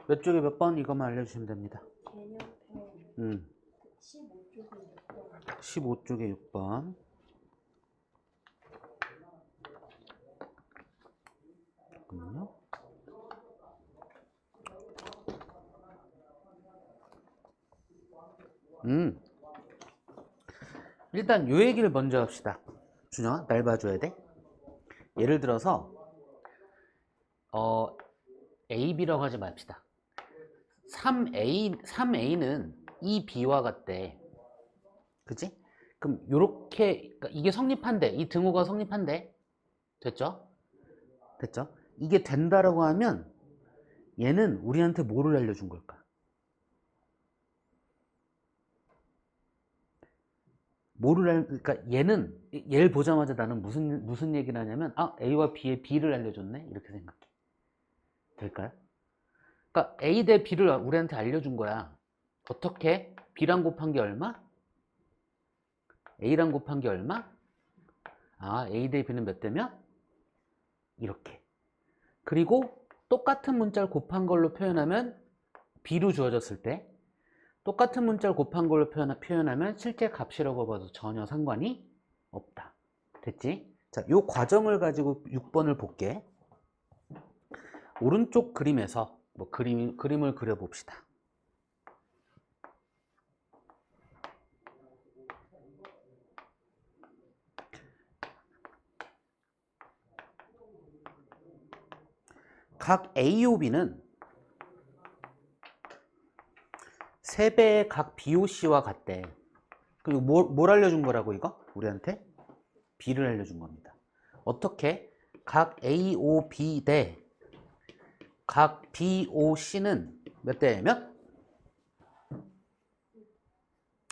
몇 쪽에 몇 번 이것만 알려주시면 됩니다. 개념편 15쪽에 6번. 15쪽에 6번. 잠깐만요. 일단 요 얘기를 먼저 합시다. 준영아, 날 봐줘야 돼. 예를 들어서 A, B라고 하지 맙시다. 3A는 이 B와 같대. 그치? 그럼 요렇게, 그러니까 이게 성립한대. 이 등호가 성립한대. 됐죠? 됐죠? 이게 된다라고 하면 얘는 우리한테 뭐를 알려준 걸까? 그러니까 얘를 보자마자 나는 무슨 얘기를 하냐면, 아, A와 B의 B를 알려줬네? 이렇게 생각해. 될까요? 그러니까 A 대 B를 우리한테 알려준 거야. 어떻게? B랑 곱한 게 얼마? A랑 곱한 게 얼마? 아, A 대 B는 몇 대면? 이렇게. 그리고 똑같은 문자를 곱한 걸로 표현하면 B로 주어졌을 때, 똑같은 문자를 곱한 걸로 표현하면 실제 값이라고 봐도 전혀 상관이 없다. 됐지? 자, 요 과정을 가지고 6번을 볼게. 오른쪽 그림에서 그림을 그려봅시다. 각 A오 B는 3배의 각 BOC와 같대. 그리고 뭘 알려준 거라고 이거? 우리한테? B를 알려준 겁니다. 어떻게? 각 AOB 대 각 BOC는 몇 대 몇?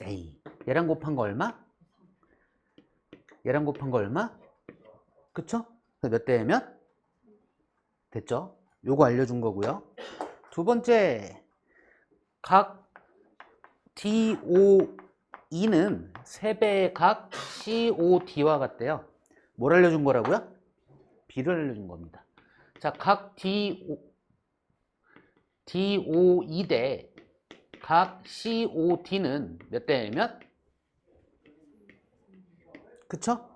A. 얘랑 곱한 거 얼마? 얘랑 곱한 거 얼마? 그쵸? 몇 대 몇? 됐죠? 요거 알려준 거고요. 두 번째, 각 DOE는 3배의 각 COD와 같대요. 뭘 알려준 거라고요? B를 알려준 겁니다. 자, 각 DOE 대 각 COD는 몇 대 몇? 그쵸?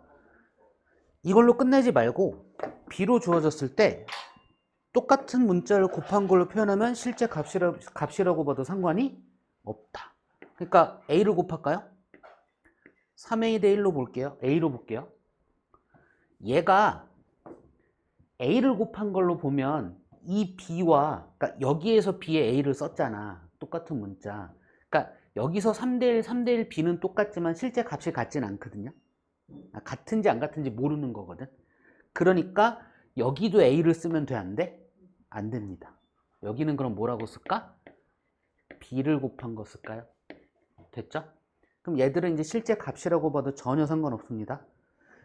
이걸로 끝내지 말고 B로 주어졌을 때 똑같은 문자를 곱한 걸로 표현하면 실제 값이라고 봐도 상관이 없다. 그러니까 A를 곱할까요? 3A 대 1로 볼게요. A로 볼게요. 얘가 A를 곱한 걸로 보면 이 B와, 그러니까 여기에서 B에 A를 썼잖아. 똑같은 문자. 그러니까 여기서 3대1, 3대1 B는 똑같지만 실제 값이 같진 않거든요. 같은지 안 같은지 모르는 거거든. 그러니까 여기도 A를 쓰면 돼, 안 돼? 안 됩니다. 여기는 그럼 뭐라고 쓸까? B를 곱한 거 쓸까요? 됐죠? 그럼 얘들은 이제 실제 값이라고 봐도 전혀 상관없습니다.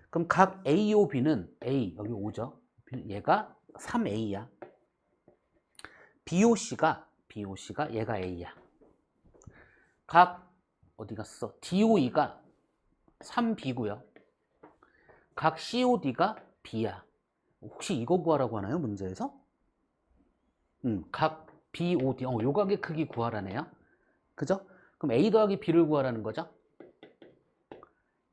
그럼 각 A오 B는 A, 여기 5죠? 얘가 3A야. BOC가 얘가 A야. 각 어디 갔어? DOE가 3B고요. 각 COD가 B야. 혹시 이거 구하라고 하나요? 문제에서? 각 BOD. 요각의 크기 구하라네요. 그죠? 그럼 A 더하기 B를 구하라는 거죠?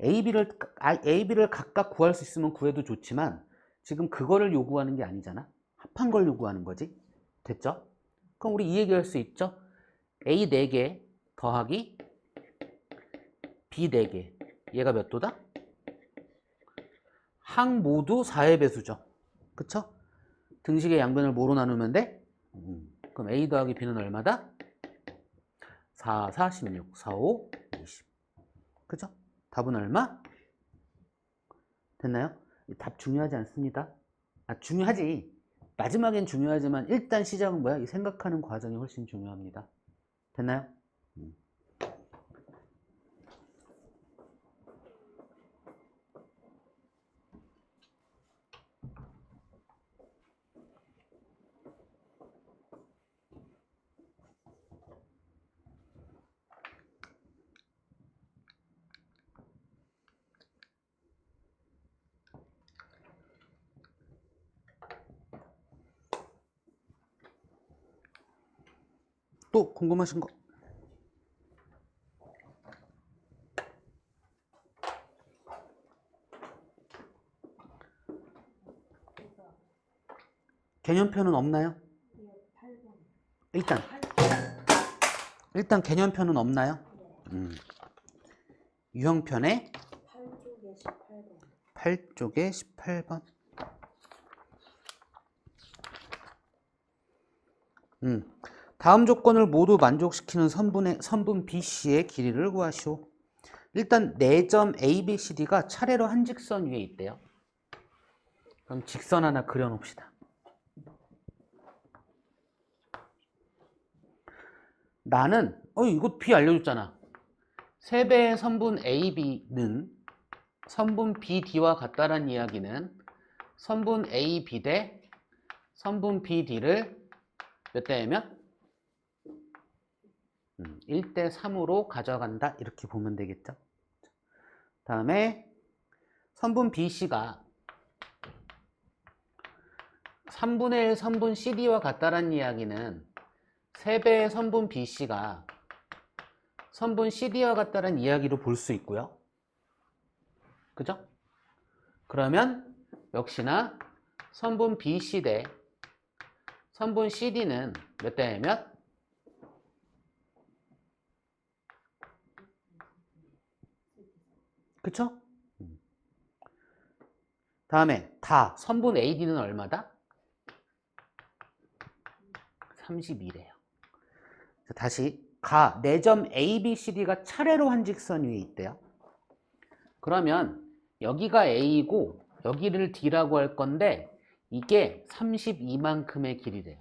AB를 각각 구할 수 있으면 구해도 좋지만 지금 그거를 요구하는 게 아니잖아. 합한 걸 요구하는 거지. 됐죠? 그럼 우리 이 얘기할 수 있죠? A 4개 더하기 B 4개. 얘가 몇 도다? 항 모두 4의 배수죠. 그쵸? 등식의 양변을 뭐로 나누면 돼? 그럼 A 더하기 B는 얼마다? 4, 4, 16, 4, 5, 20. 그죠? 답은 얼마? 됐나요? 답 중요하지 않습니다. 중요하지. 마지막엔 중요하지만 일단 시작은 뭐야? 이 생각하는 과정이 훨씬 중요합니다. 됐나요? 또 궁금하신 거? 개념표는 없나요? 일단 개념표는 없나요? 유형편에 8쪽에 18번. 다음 조건을 모두 만족시키는 선분 BC의 길이를 구하시오. 일단 4점 A, B, C, D가 차례로 한 직선 위에 있대요. 그럼 직선 하나 그려놓읍시다. 나는 이거 B 알려줬잖아. 3배의 선분 AB는 선분 BD와 같다란 이야기는 선분 AB 대 선분 BD를 몇 대 몇? 1대 3으로 가져간다. 이렇게 보면 되겠죠. 다음에 선분 BC가 3분의 1 선분 CD와 같다란 이야기는 3배의 선분 BC가 선분 CD와 같다는 이야기로 볼 수 있고요. 그죠? 그러면 역시나 선분 BC 대 선분 CD는 몇 대 몇? 그쵸? 다음에 다 선분 AD는 얼마다? 32래요. 다시 가 4점 A, B, C, D가 차례로 한 직선 위에 있대요. 그러면 여기가 A고 여기를 D라고 할 건데 이게 32만큼의 길이래요.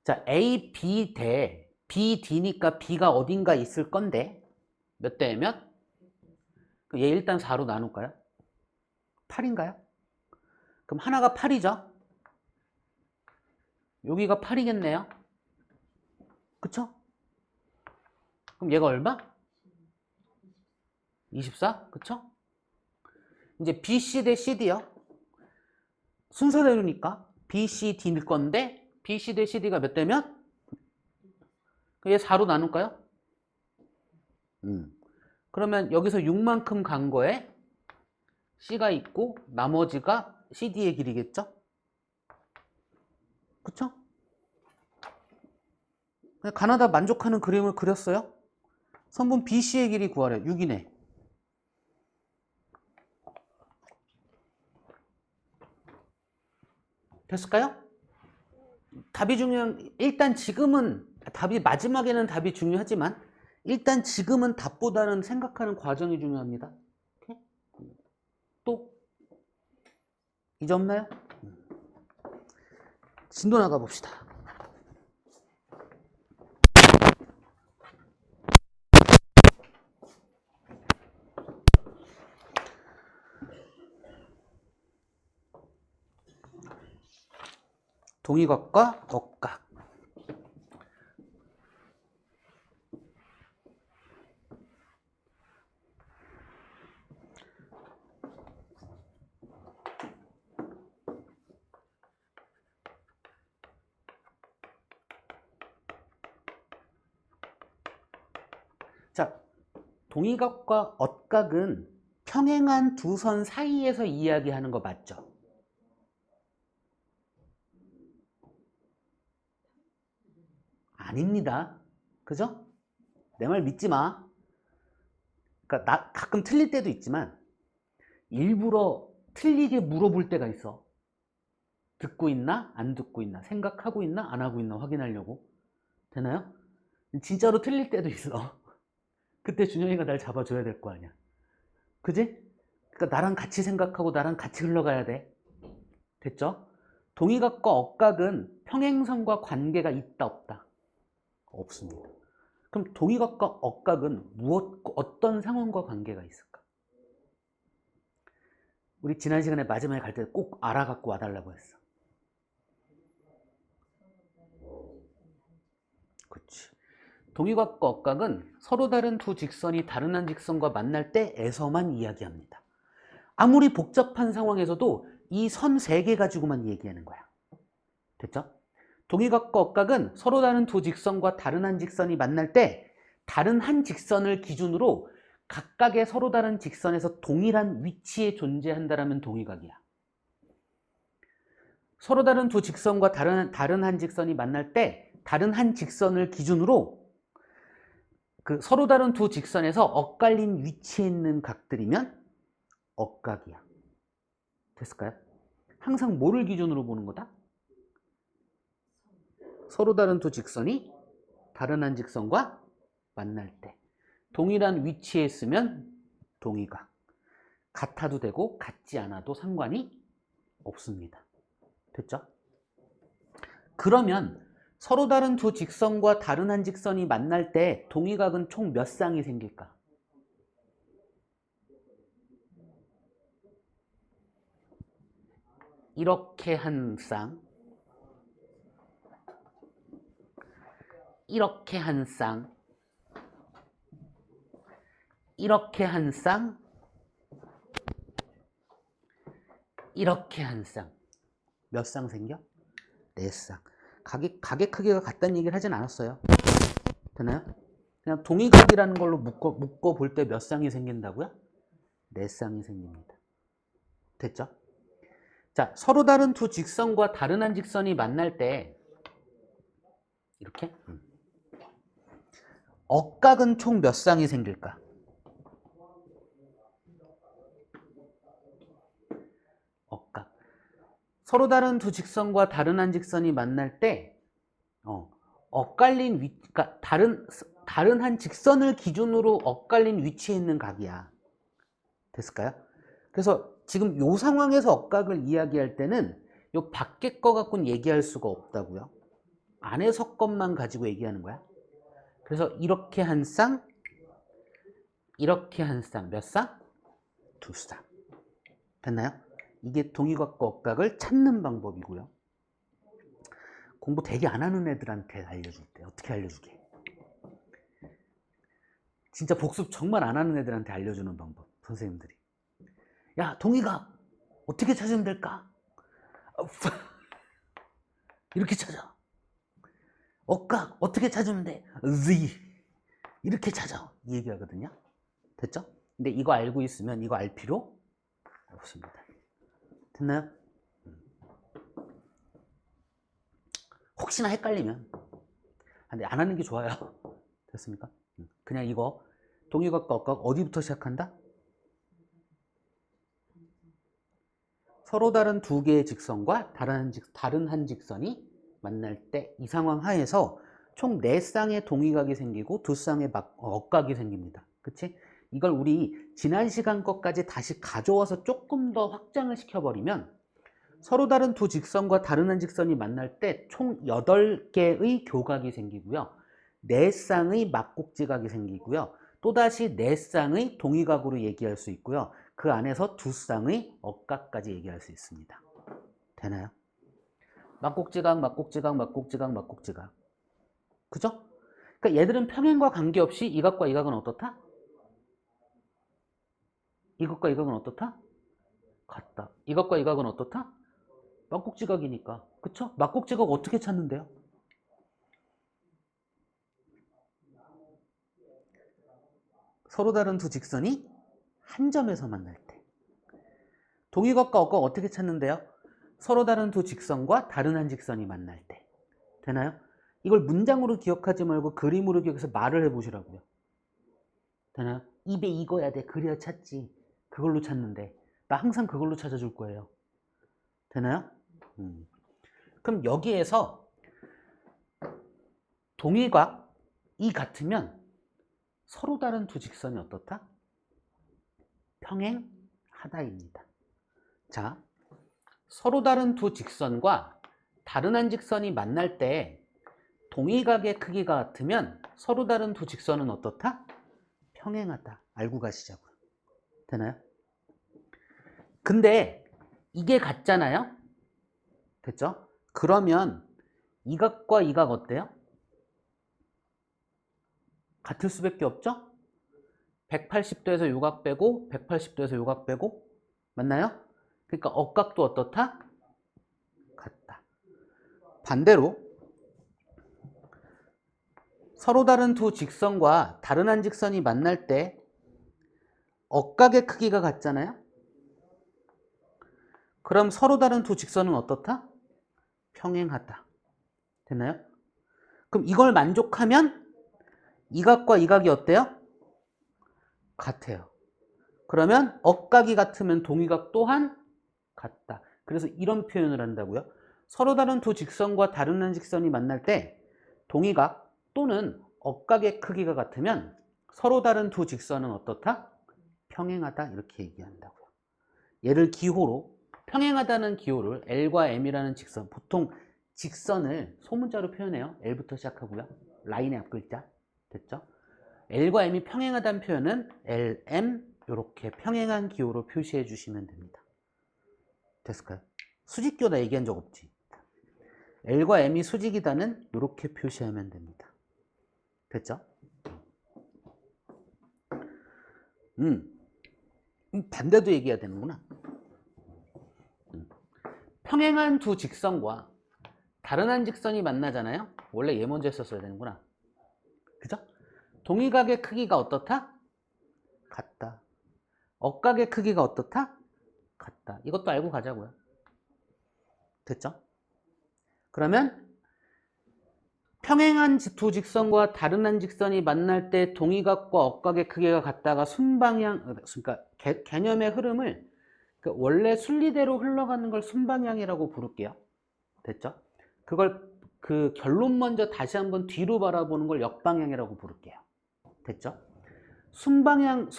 자, A, B 대 B, D니까 B가 어딘가 있을 건데 몇 대 몇? 얘 일단 4로 나눌까요? 8인가요? 그럼 하나가 8이죠? 여기가 8이겠네요. 그쵸? 그럼 얘가 얼마? 24? 그쵸? 이제 BC 대 CD요. 순서대로니까 BC, D일 건데 BC 대 CD가 몇 대면? 얘 4로 나눌까요? 그러면 여기서 6만큼 간 거에 C가 있고 나머지가 CD의 길이겠죠? 그쵸? 가나다 만족하는 그림을 그렸어요. 선분 BC의 길이 구하래. 6이네. 됐을까요? 답이 중요한, 일단 지금은 답이 마지막에는 답이 중요하지만 일단 지금은 답보다는 생각하는 과정이 중요합니다. 오케이? 또 이제 없나요? 진도 나가 봅시다. 동의각과 억각. 자, 동의각과 억각은 평행한 두 선 사이에서 이야기하는 거 맞죠? 아닙니다. 그죠? 내 말 믿지 마. 그러니까 나 가끔 틀릴 때도 있지만 일부러 틀리게 물어볼 때가 있어. 듣고 있나? 안 듣고 있나? 생각하고 있나? 안 하고 있나? 확인하려고. 되나요? 진짜로 틀릴 때도 있어. 그때 준영이가 날 잡아줘야 될 거 아니야. 그지? 그러니까 나랑 같이 생각하고 나랑 같이 흘러가야 돼. 됐죠? 동의각과 억각은 평행선과 관계가 있다 없다? 없습니다. 그럼 동의각과 억각은 어떤 상황과 관계가 있을까? 우리 지난 시간에 마지막에 갈 때 꼭 알아갖고 와달라고 했어. 그렇지. 동의각과 억각은 서로 다른 두 직선이 다른 한 직선과 만날 때에서만 이야기합니다. 아무리 복잡한 상황에서도 이 선 3개 가지고만 얘기하는 거야. 됐죠? 동의각과 억각은 서로 다른 두 직선과 다른 한 직선이 만날 때 다른 한 직선을 기준으로 각각의 서로 다른 직선에서 동일한 위치에 존재한다라면 동의각이야. 서로 다른 두 직선과 다른 한 직선이 만날 때 다른 한 직선을 기준으로 그 서로 다른 두 직선에서 엇갈린 위치에 있는 각들이면 억각이야. 됐을까요? 항상 뭐를 기준으로 보는 거다? 서로 다른 두 직선이 다른 한 직선과 만날 때 동일한 위치에 있으면 동의각. 같아도 되고 같지 않아도 상관이 없습니다. 됐죠? 그러면 서로 다른 두 직선과 다른 한 직선이 만날 때 동의각은 총 몇 쌍이 생길까? 이렇게 한 쌍, 이렇게 한 쌍, 이렇게 한 쌍, 이렇게 한 쌍. 몇 쌍 생겨? 4쌍. 각의 크기가 같다는 얘기를 하진 않았어요. 되나요? 그냥 동의각이라는 걸로 묶어 볼 때 몇 쌍이 생긴다고요? 4쌍이 생깁니다. 됐죠? 자, 서로 다른 두 직선과 다른 한 직선이 만날 때 이렇게 억각은 총 몇 쌍이 생길까? 억각. 서로 다른 두 직선과 다른 한 직선이 만날 때 엇갈린 그러니까 다른 한 직선을 기준으로 엇갈린 위치에 있는 각이야. 됐을까요? 그래서 지금 이 상황에서 억각을 이야기할 때는 요 밖에 거 갖고는 얘기할 수가 없다고요. 안에서 것만 가지고 얘기하는 거야. 그래서 이렇게 한 쌍, 이렇게 한 쌍, 몇 쌍? 2쌍. 됐나요? 이게 동의각과 억각을 찾는 방법이고요. 공부 되게 안 하는 애들한테 알려줄 때 어떻게 알려주게? 진짜 복습 정말 안 하는 애들한테 알려주는 방법. 선생님들이. 야, 동의각 어떻게 찾으면 될까? 이렇게 찾아. 억각 어떻게 찾으면 돼? 이렇게 찾아. 이 얘기하거든요. 됐죠? 근데 이거 알고 있으면 이거 알 필요 없습니다. 됐나요? 혹시나 헷갈리면 근데 안 하는 게 좋아요. 됐습니까? 그냥 이거 동의각과 억각 어디부터 시작한다? 서로 다른 두 개의 직선과 다른 한 직선이 만날 때 이 상황 하에서 총 4쌍의 동의각이 생기고 2쌍의 억각이 생깁니다. 그치? 이걸 우리 지난 시간 것까지 다시 가져와서 조금 더 확장을 시켜버리면 서로 다른 두 직선과 다른 한 직선이 만날 때 총 8개의 교각이 생기고요. 4쌍의 막곡지각이 생기고요. 또다시 4쌍의 동의각으로 얘기할 수 있고요. 그 안에서 2쌍의 억각까지 얘기할 수 있습니다. 되나요? 막곡지각, 막곡지각, 막곡지각, 막곡지각. 그죠? 그러니까 얘들은 평행과 관계없이 이 각과 이 각은 어떻다? 이 각과 이 각은 어떻다? 같다. 이 각과 이 각은 어떻다? 막곡지각이니까. 그쵸? 막곡지각 어떻게 찾는데요? 서로 다른 두 직선이 한 점에서 만날 때. 동의각과 억각 어떻게 찾는데요? 서로 다른 두 직선과 다른 한 직선이 만날 때. 되나요? 이걸 문장으로 기억하지 말고 그림으로 기억해서 말을 해보시라고요. 되나요? 입에 익어야 돼. 그래야 찾지. 그걸로 찾는데. 나 항상 그걸로 찾아줄 거예요. 되나요? 그럼 여기에서 동의각이 같으면 서로 다른 두 직선이 어떻다? 평행하다입니다. 자, 서로 다른 두 직선과 다른 한 직선이 만날 때 동의각의 크기가 같으면 서로 다른 두 직선은 어떻다? 평행하다. 알고 가시자고요. 되나요? 근데 이게 같잖아요? 됐죠? 그러면 이 각과 이 각 어때요? 같을 수밖에 없죠? 180도에서 요 각 빼고 180도에서 요 각 빼고 맞나요? 그러니까 억각도 어떻다? 같다. 반대로 서로 다른 두 직선과 다른 한 직선이 만날 때 억각의 크기가 같잖아요. 그럼 서로 다른 두 직선은 어떻다? 평행하다. 됐나요? 그럼 이걸 만족하면 이 각과 이 각이 어때요? 같아요. 그러면 억각이 같으면 동의각 또한 같다. 그래서 이런 표현을 한다고요. 서로 다른 두 직선과 다른 한 직선이 만날 때 동의각 또는 억각의 크기가 같으면 서로 다른 두 직선은 어떻다? 평행하다. 이렇게 얘기한다고요. 얘를 기호로, 평행하다는 기호를 L과 M이라는 직선, 보통 직선을 소문자로 표현해요. L부터 시작하고요. 라인의 앞글자. 됐죠? L과 M이 평행하다는 표현은 L, M 이렇게 평행한 기호로 표시해 주시면 됩니다. 됐을까요? 수직교다 얘기한 적 없지. L과 M이 수직이다는 이렇게 표시하면 됩니다. 됐죠? 반대도 얘기해야 되는구나. 평행한 두 직선과 다른 한 직선이 만나잖아요. 원래 얘 먼저 했었어야 되는구나. 그죠? 동의각의 크기가 어떻다? 같다. 억각의 크기가 어떻다? 같다. 이것도 알고 가자고요. 됐죠? 그러면 평행한 두 직선과 다른 한 직선이 만날 때 동의각과 억각의 크기가 같다가 순방향, 그러니까 개념의 흐름을 원래 순리대로 흘러가는 걸 순방향이라고 부를게요. 됐죠? 그걸 그 결론 먼저 다시 한번 뒤로 바라보는 걸 역방향이라고 부를게요. 됐죠? 순방향,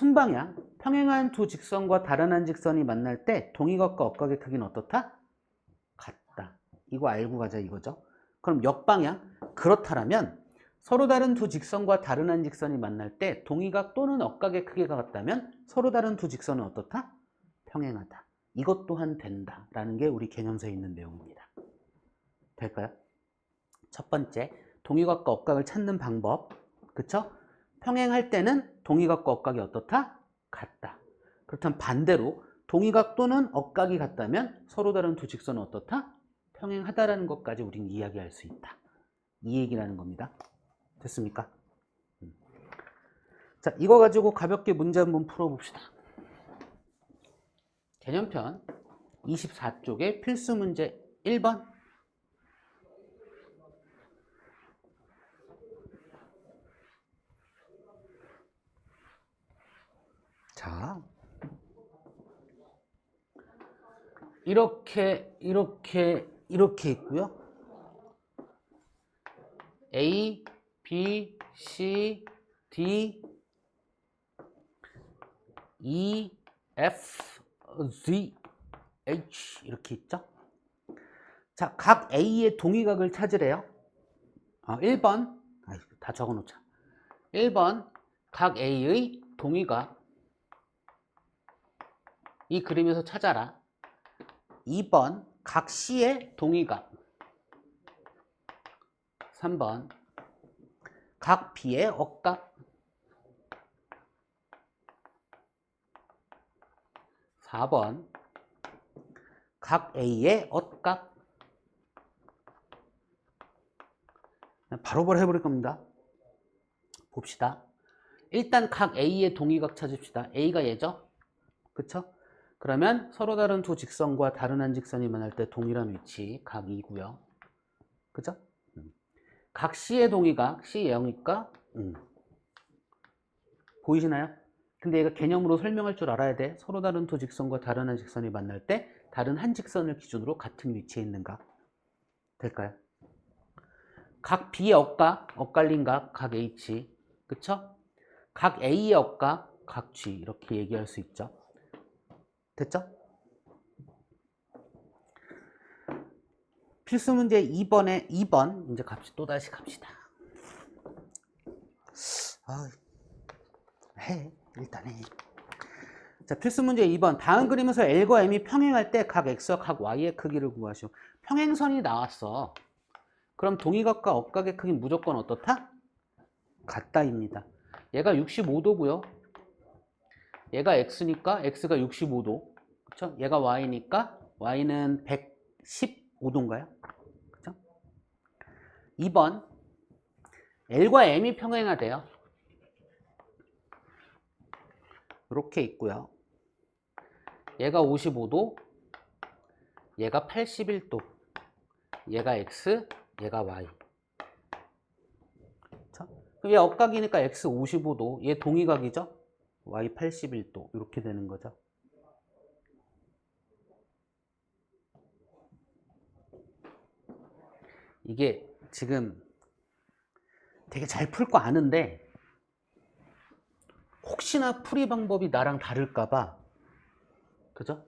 평행한 두 직선과 다른 한 직선이 만날 때 동의각과 억각의 크기는 어떻다? 같다. 이거 알고 가자 이거죠. 그럼 역방향, 그렇다면 서로 다른 두 직선과 다른 한 직선이 만날 때 동의각 또는 억각의 크기가 같다면 서로 다른 두 직선은 어떻다? 평행하다. 이것 또한 된다 라는 게 우리 개념서에 있는 내용입니다. 될까요? 첫 번째, 동의각과 억각을 찾는 방법. 그쵸? 평행할 때는 동의각과 억각이 어떻다? 같다. 그렇다면 반대로 동의각 또는 억각이 같다면 서로 다른 두 직선은 어떻다? 평행하다라는 것까지 우리는 이야기할 수 있다. 이 얘기라는 겁니다. 됐습니까? 자, 이거 가지고 가볍게 문제 한번 풀어봅시다. 개념편 24쪽의 필수 문제 1번. 자, 이렇게 있고요. A, B, C, D, E, F, Z, H 이렇게 있죠. 자, 각 A의 동의각을 찾으래요. 1번, 다 적어놓자. 1번, 각 A의 동의각. 이 그림에서 찾아라. 2번, 각 C의 동의각. 3번, 각 B의 억각. 4번, 각 A의 억각. 바로바로 해버릴 겁니다. 봅시다. 일단 각 A의 동의각 찾읍시다. A가 얘죠? 그쵸? 그러면 서로 다른 두 직선과 다른 한 직선이 만날 때 동일한 위치, 각 2고요. 그죠? 각 C의 동의각, C 0이니까 보이시나요? 근데 얘가 개념으로 설명할 줄 알아야 돼. 서로 다른 두 직선과 다른 한 직선이 만날 때 다른 한 직선을 기준으로 같은 위치에 있는가? 될까요? 각 B의 억각, 엇갈린 각, 각 H. 그쵸? 각 A의 억각, 각 G. 이렇게 얘기할 수 있죠. 됐죠? 필수 문제 2번에 2번 이제 또다시 갑시다. 일단 해. 자, 필수 문제 2번. 다음 그림에서 L과 M이 평행할 때 각 X와 각 Y의 크기를 구하시오. 평행선이 나왔어. 그럼 동의각과 억각의 크기는 무조건 어떻다? 같다입니다. 얘가 65도고요. 얘가 X니까 X가 65도. 그쵸? 얘가 Y니까 Y는 115도인가요? 그쵸? 2번. L과 M이 평행하대요. 이렇게 있고요. 얘가 55도, 얘가 81도, 얘가 X, 얘가 Y. 자, 그럼 얘 억각이니까 X 55도, 얘 동의각이죠? Y 81도 이렇게 되는 거죠. 이게 지금 되게 잘 풀 거 아는데 혹시나 풀이 방법이 나랑 다를까봐, 그죠?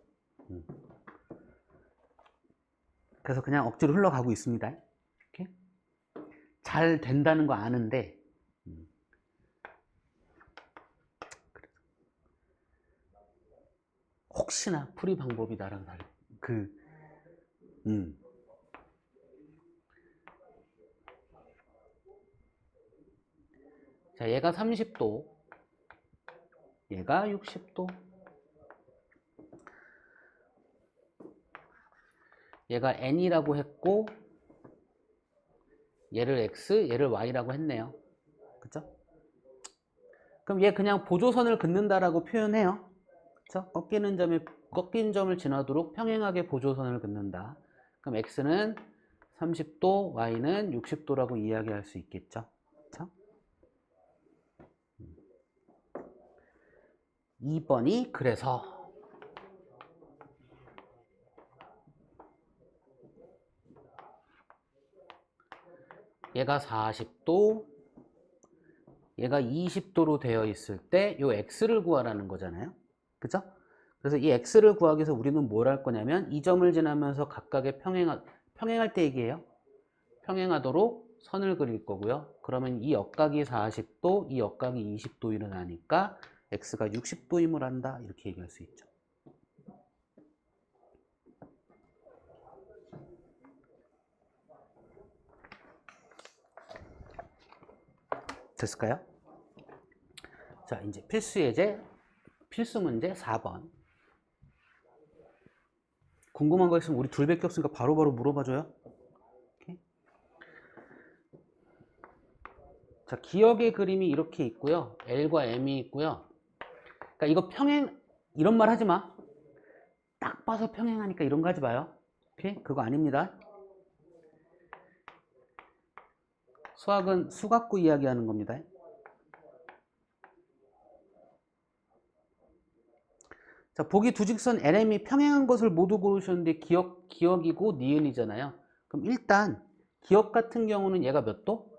그래서 그냥 억지로 흘러가고 있습니다. 이렇게. 잘 된다는 거 아는데 혹시나 풀이 방법이 나랑 다를 자, 얘가 30도, 얘가 60도, 얘가 N이라고 했고 얘를 X, 얘를 Y라고 했네요. 그쵸? 그럼 얘 그냥 보조선을 긋는다라고 표현해요. 그쵸? 꺾이는 점을 지나도록 평행하게 보조선을 긋는다. 그럼 X는 30도, Y는 60도라고 이야기할 수 있겠죠. 그쵸? 2번이 그래서 얘가 40도, 얘가 20도로 되어 있을 때 이 x를 구하라는 거잖아요. 그죠? 그래서 이 x를 구하기 위해서 우리는 뭘 할 거냐면 이 점을 지나면서 각각의 평행할 때 얘기해요. 평행하도록 선을 그릴 거고요. 그러면 이 역각이 40도, 이 역각이 20도 일어나니까 x가 60도임을 한다. 이렇게 얘기할 수 있죠. 됐을까요? 자, 이제 필수 문제 4번. 궁금한 거 있으면 우리 둘밖에 없으니까 바로바로 물어봐줘요. 오케이? 자, 기억의 그림이 이렇게 있고요. L과 M이 있고요. 그러니까 이거 이런 말 하지 마. 딱 봐서 평행하니까 이런 거 하지 마요. 오케이? 그거 아닙니다. 수학은 수 갖고 이야기하는 겁니다. 자, 보기 두 직선 LM이 평행한 것을 모두 고르셨는데 기억이고 니은이잖아요. 그럼 일단 기억 같은 경우는 얘가 몇 도?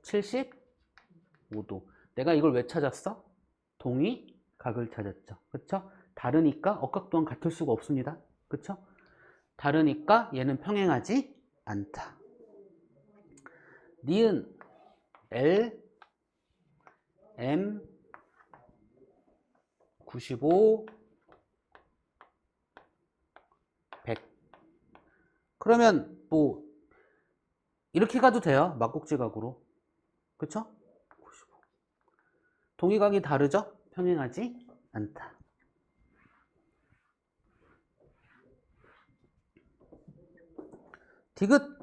75도. 내가 이걸 왜 찾았어? 동의각을 찾았죠. 그쵸? 다르니까 억각 또한 같을 수가 없습니다. 그쵸? 다르니까 얘는 평행하지 않다. 니은 L, M, 95, 100. 그러면 뭐 이렇게 가도 돼요. 막국지각으로. 그쵸? 95. 동의각이 다르죠? 평행하지 않다. 디귿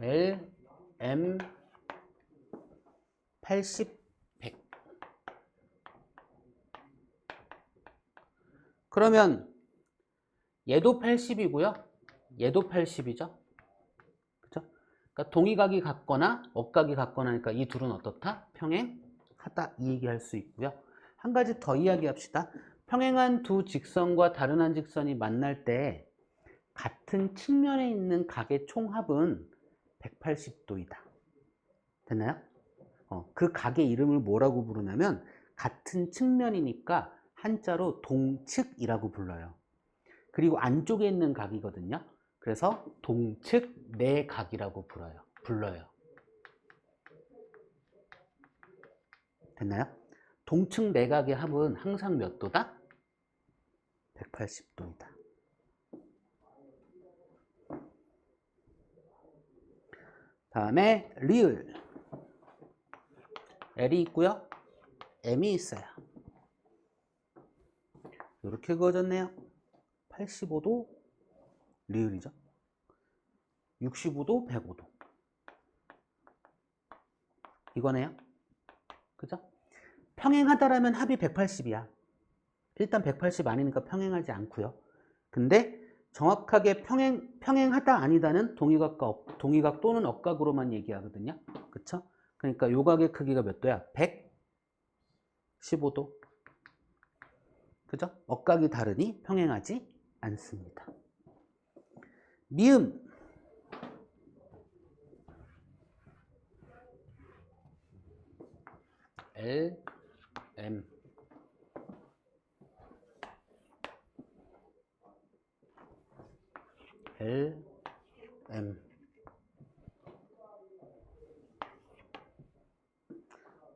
L, M, 80, 100. 그러면 얘도 80이고요. 얘도 80이죠. 그죠? 그러니까 동의각이 같거나 억각이 같거나 하니까 이 둘은 어떻다? 평행하다. 이 얘기할 수 있고요. 한 가지 더 이야기합시다. 평행한 두 직선과 다른 한 직선이 만날 때 같은 측면에 있는 각의 총합은 180도이다. 됐나요? 그 각의 이름을 뭐라고 부르냐면 같은 측면이니까 한자로 동측이라고 불러요. 그리고 안쪽에 있는 각이거든요. 그래서 동측 내각이라고 불러요. 됐나요? 동측 내각의 합은 항상 몇 도다? 180도이다. 다음에 리을. L이 있고요. M이 있어요. 이렇게 그어졌네요. 85도 리을이죠. 65도, 105도. 이거네요. 그죠? 평행하다라면 합이 180이야. 일단 180 아니니까 평행하지 않고요. 근데 정확하게 평행하다 아니다는 동의각 또는 억각으로만 얘기하거든요. 그쵸? 그러니까 요각의 크기가 몇 도야? 115도. 그죠? 억각이 다르니 평행하지 않습니다. 미음. L, M. L, M.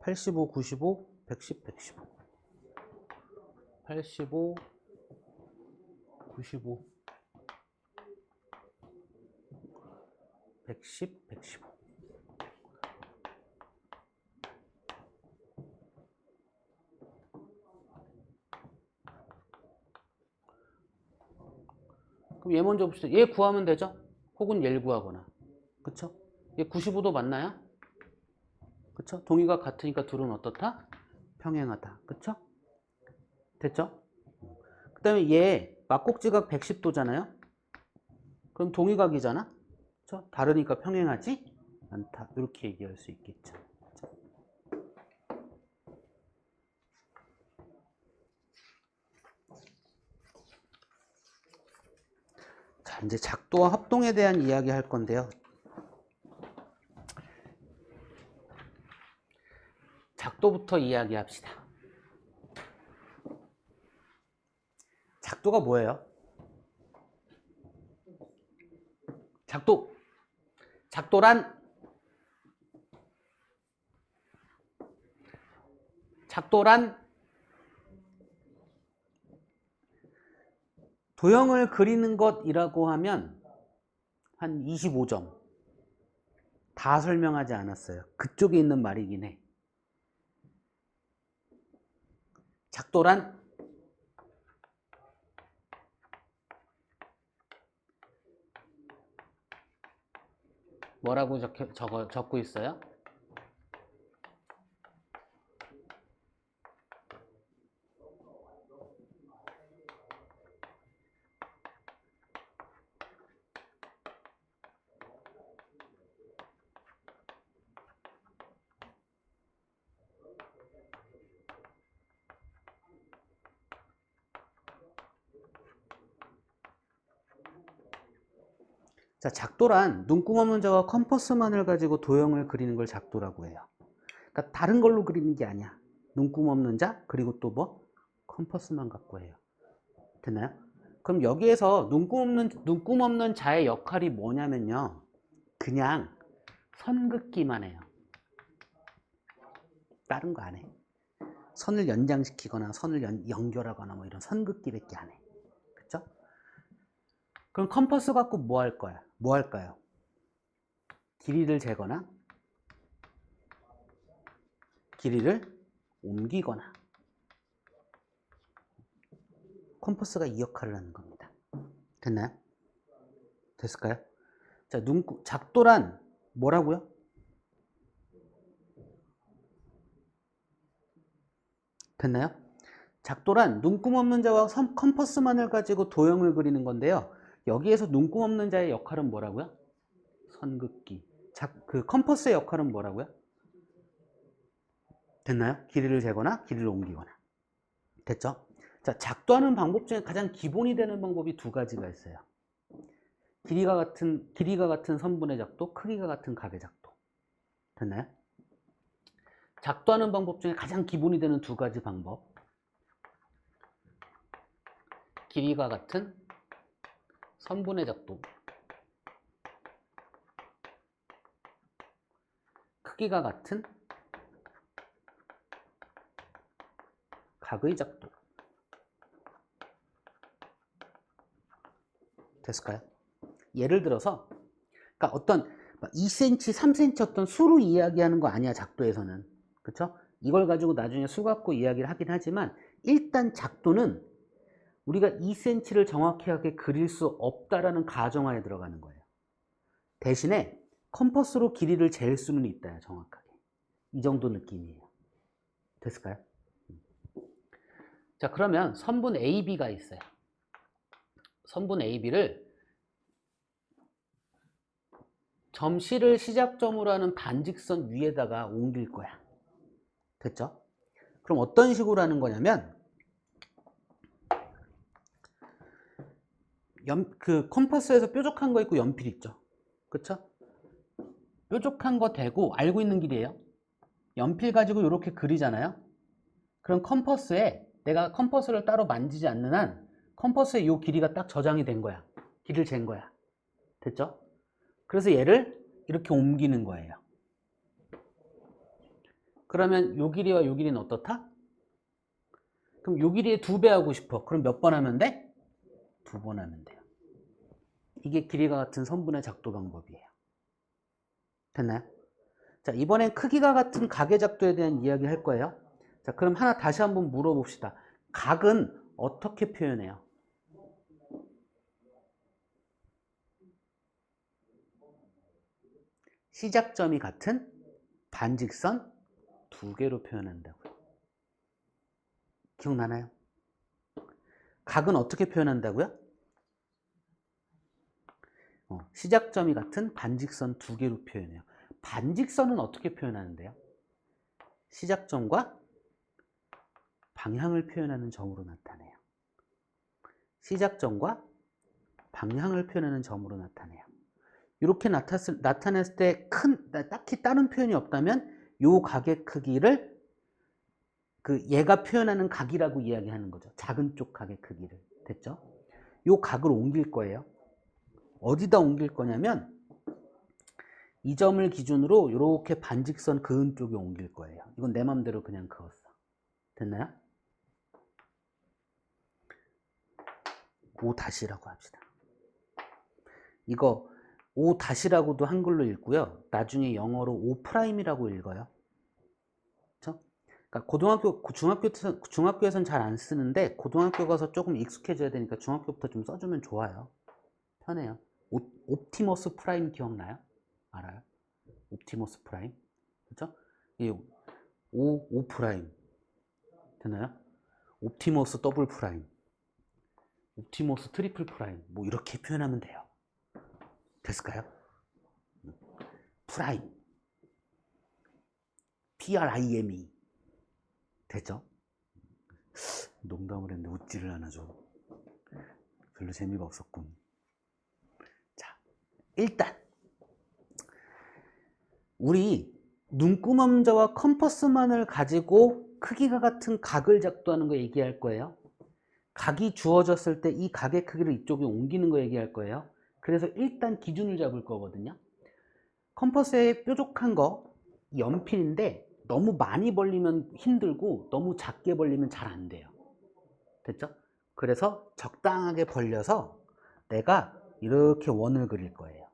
85, 95, 110, 115. 85, 95, 110, 115. 그럼 얘 먼저 봅시다. 얘 구하면 되죠? 혹은 얘를 구하거나. 그쵸? 얘 95도 맞나요? 그쵸? 동의가 같으니까 둘은 어떻다? 평행하다. 그쵸? 됐죠? 그 다음에 얘 막곡지각 110도잖아요? 그럼 동의각이잖아? 그쵸? 다르니까 평행하지 않다. 이렇게 얘기할 수 있겠죠. 자, 이제 작도와 합동에 대한 이야기 할 건데요. 작도부터 이야기합시다. 작도가 뭐예요? 작도란 도형을 그리는 것이라고 하면 한 25점. 다 설명하지 않았어요. 그쪽에 있는 말이긴 해. 작도란 뭐라고 적고 있어요? 자, 작도란 눈금 없는 자와 컴퍼스만을 가지고 도형을 그리는 걸 작도라고 해요. 그러니까 다른 걸로 그리는 게 아니야. 눈금 없는 자 그리고 또 뭐? 컴퍼스만 갖고 해요. 됐나요? 그럼 여기에서 눈금 없는 자의 역할이 뭐냐면요. 그냥 선 긋기만 해요. 다른 거 안 해. 선을 연장시키거나 선을 연결하거나 뭐 이런 선 긋기밖에 안 해. 그쵸? 그럼 컴퍼스 갖고 뭐 할 거야? 뭐 할까요? 길이를 재거나 길이를 옮기거나. 컴퍼스가 이 역할을 하는 겁니다. 됐나요? 됐을까요? 자, 작도란 뭐라고요? 됐나요? 작도란 눈금 없는 자와 컴퍼스만을 가지고 도형을 그리는 건데요. 여기에서 눈금 없는 자의 역할은 뭐라고요? 선긋기. 그 컴퍼스의 역할은 뭐라고요? 됐나요? 길이를 재거나 길이를 옮기거나. 됐죠? 자, 작도하는 방법 중에 가장 기본이 되는 방법이 두 가지가 있어요. 길이가 같은 선분의 작도, 크기가 같은 각의 작도. 됐나요? 작도하는 방법 중에 가장 기본이 되는 두 가지 방법. 길이가 같은 선분의 작도, 크기가 같은 각의 작도. 됐을까요? 예를 들어서 그러니까 어떤 2cm, 3cm 어떤 수로 이야기하는 거 아니야, 작도에서는. 그쵸? 이걸 가지고 나중에 수 갖고 이야기를 하긴 하지만 일단 작도는 우리가 2cm를 정확하게 그릴 수 없다라는 가정하에 들어가는 거예요. 대신에 컴퍼스로 길이를 잴 수는 있다. 정확하게. 이 정도 느낌이에요. 됐을까요? 자, 그러면 선분 AB가 있어요. 선분 AB를 점 C를 시작점으로 하는 반직선 위에다가 옮길 거야. 됐죠? 그럼 어떤 식으로 하는 거냐면 그 컴퍼스에서 뾰족한 거 있고 연필 있죠. 그쵸? 뾰족한 거 대고 알고 있는 길이에요. 연필 가지고 이렇게 그리잖아요. 그럼 컴퍼스에 내가 컴퍼스를 따로 만지지 않는 한 컴퍼스에 이 길이가 딱 저장이 된 거야. 길을 잰 거야. 됐죠? 그래서 얘를 이렇게 옮기는 거예요. 그러면 요 길이와 요 길이는 어떻다? 그럼 요 길이의 2배 하고 싶어. 그럼 몇 번 하면 돼? 2번 하면 돼요. 이게 길이가 같은 선분의 작도 방법이에요. 됐나요? 자, 이번엔 크기가 같은 각의 작도에 대한 이야기 할 거예요. 자, 그럼 하나 다시 한번 물어봅시다. 각은 어떻게 표현해요? 시작점이 같은 반직선 2개로 표현한다고요. 기억나나요? 각은 어떻게 표현한다고요? 시작점이 같은 반직선 2개로 표현해요. 반직선은 어떻게 표현하는데요? 시작점과 방향을 표현하는 점으로 나타내요. 시작점과 방향을 표현하는 점으로 나타내요. 이렇게 나타냈을 때 딱히 다른 표현이 없다면 요 각의 크기를 얘가 표현하는 각이라고 이야기하는 거죠. 작은 쪽 각의 크기를. 됐죠? 요 각을 옮길 거예요. 어디다 옮길 거냐면 이 점을 기준으로 이렇게 반직선 그은 쪽에 옮길 거예요. 이건 내 맘대로 그냥 그었어. 됐나요? O-라고 합시다. 이거 O-라고도 한글로 읽고요. 나중에 영어로 O''이라고 읽어요. 그렇죠? 그러니까 중학교에서는 잘 안 쓰는데 고등학교 가서 조금 익숙해져야 되니까 중학교부터 좀 써주면 좋아요. 편해요. 옵티머스 프라임 기억나요? 알아요? 옵티머스 프라임. 그렇죠? 이 O 프라임. 되나요? 옵티머스 더블 프라임. 옵티머스 트리플 프라임. 뭐 이렇게 표현하면 돼요. 됐을까요? 프라임. PRIME. 됐죠? 농담을 했는데 웃지를 않아줘. 별로 재미가 없었군. 자, 일단 우리 눈구멍자와 컴퍼스만을 가지고 크기가 같은 각을 작도하는 거 얘기할 거예요. 각이 주어졌을 때 이 각의 크기를 이쪽에 옮기는 거 얘기할 거예요. 그래서 일단 기준을 잡을 거거든요. 컴퍼스에 뾰족한 거 연필인데 너무 많이 벌리면 힘들고 너무 작게 벌리면 잘 안 돼요. 됐죠? 그래서 적당하게 벌려서 내가 이렇게 원을 그릴 거예요.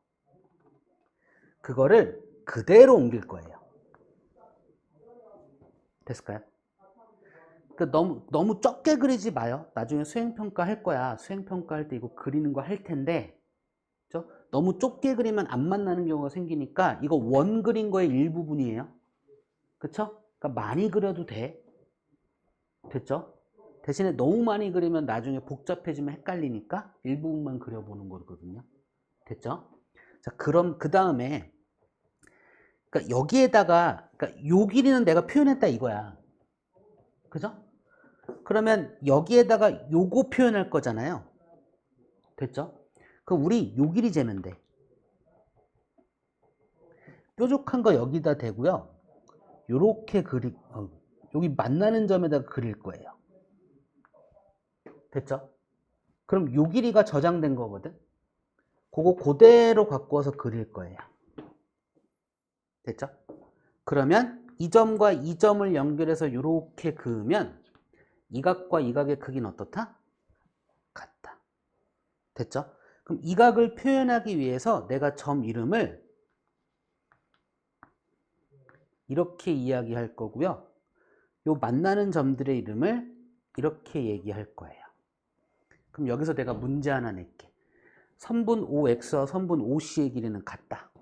그거를 그대로 옮길 거예요. 됐을까요? 너무 적게 그리지 마요. 나중에 수행평가 할 거야. 수행평가 할 때 이거 그리는 거 할 텐데, 그렇죠? 너무 좁게 그리면 안 만나는 경우가 생기니까 이거 원 그린 거의 일부분이에요. 그쵸? 그러니까 많이 그려도 돼. 됐죠? 대신에 너무 많이 그리면 나중에 복잡해지면 헷갈리니까 일부분만 그려보는 거거든요. 됐죠? 자, 그럼 그 다음에 그러니까 여기에다가 그러니까 요 길이는 내가 표현했다 이거야. 그죠? 그러면 여기에다가 요거 표현할 거잖아요. 됐죠? 그럼 우리 요 길이 재면 돼. 뾰족한 거 여기다 대고요. 요렇게 여기 만나는 점에다가 그릴 거예요. 됐죠? 그럼 요 길이가 저장된 거거든. 그거 그대로 갖고 와서 그릴 거예요. 됐죠? 그러면 이 점과 이 점을 연결해서 이렇게 그으면 이 각과 이 각의 크기는 어떻다? 같다. 됐죠? 그럼 이 각을 표현하기 위해서 내가 점 이름을 이렇게 이야기할 거고요. 요 만나는 점들의 이름을 이렇게 얘기할 거예요. 그럼 여기서 내가 문제 하나 낼게. 선분 OX와 선분 OC의 길이는 같다.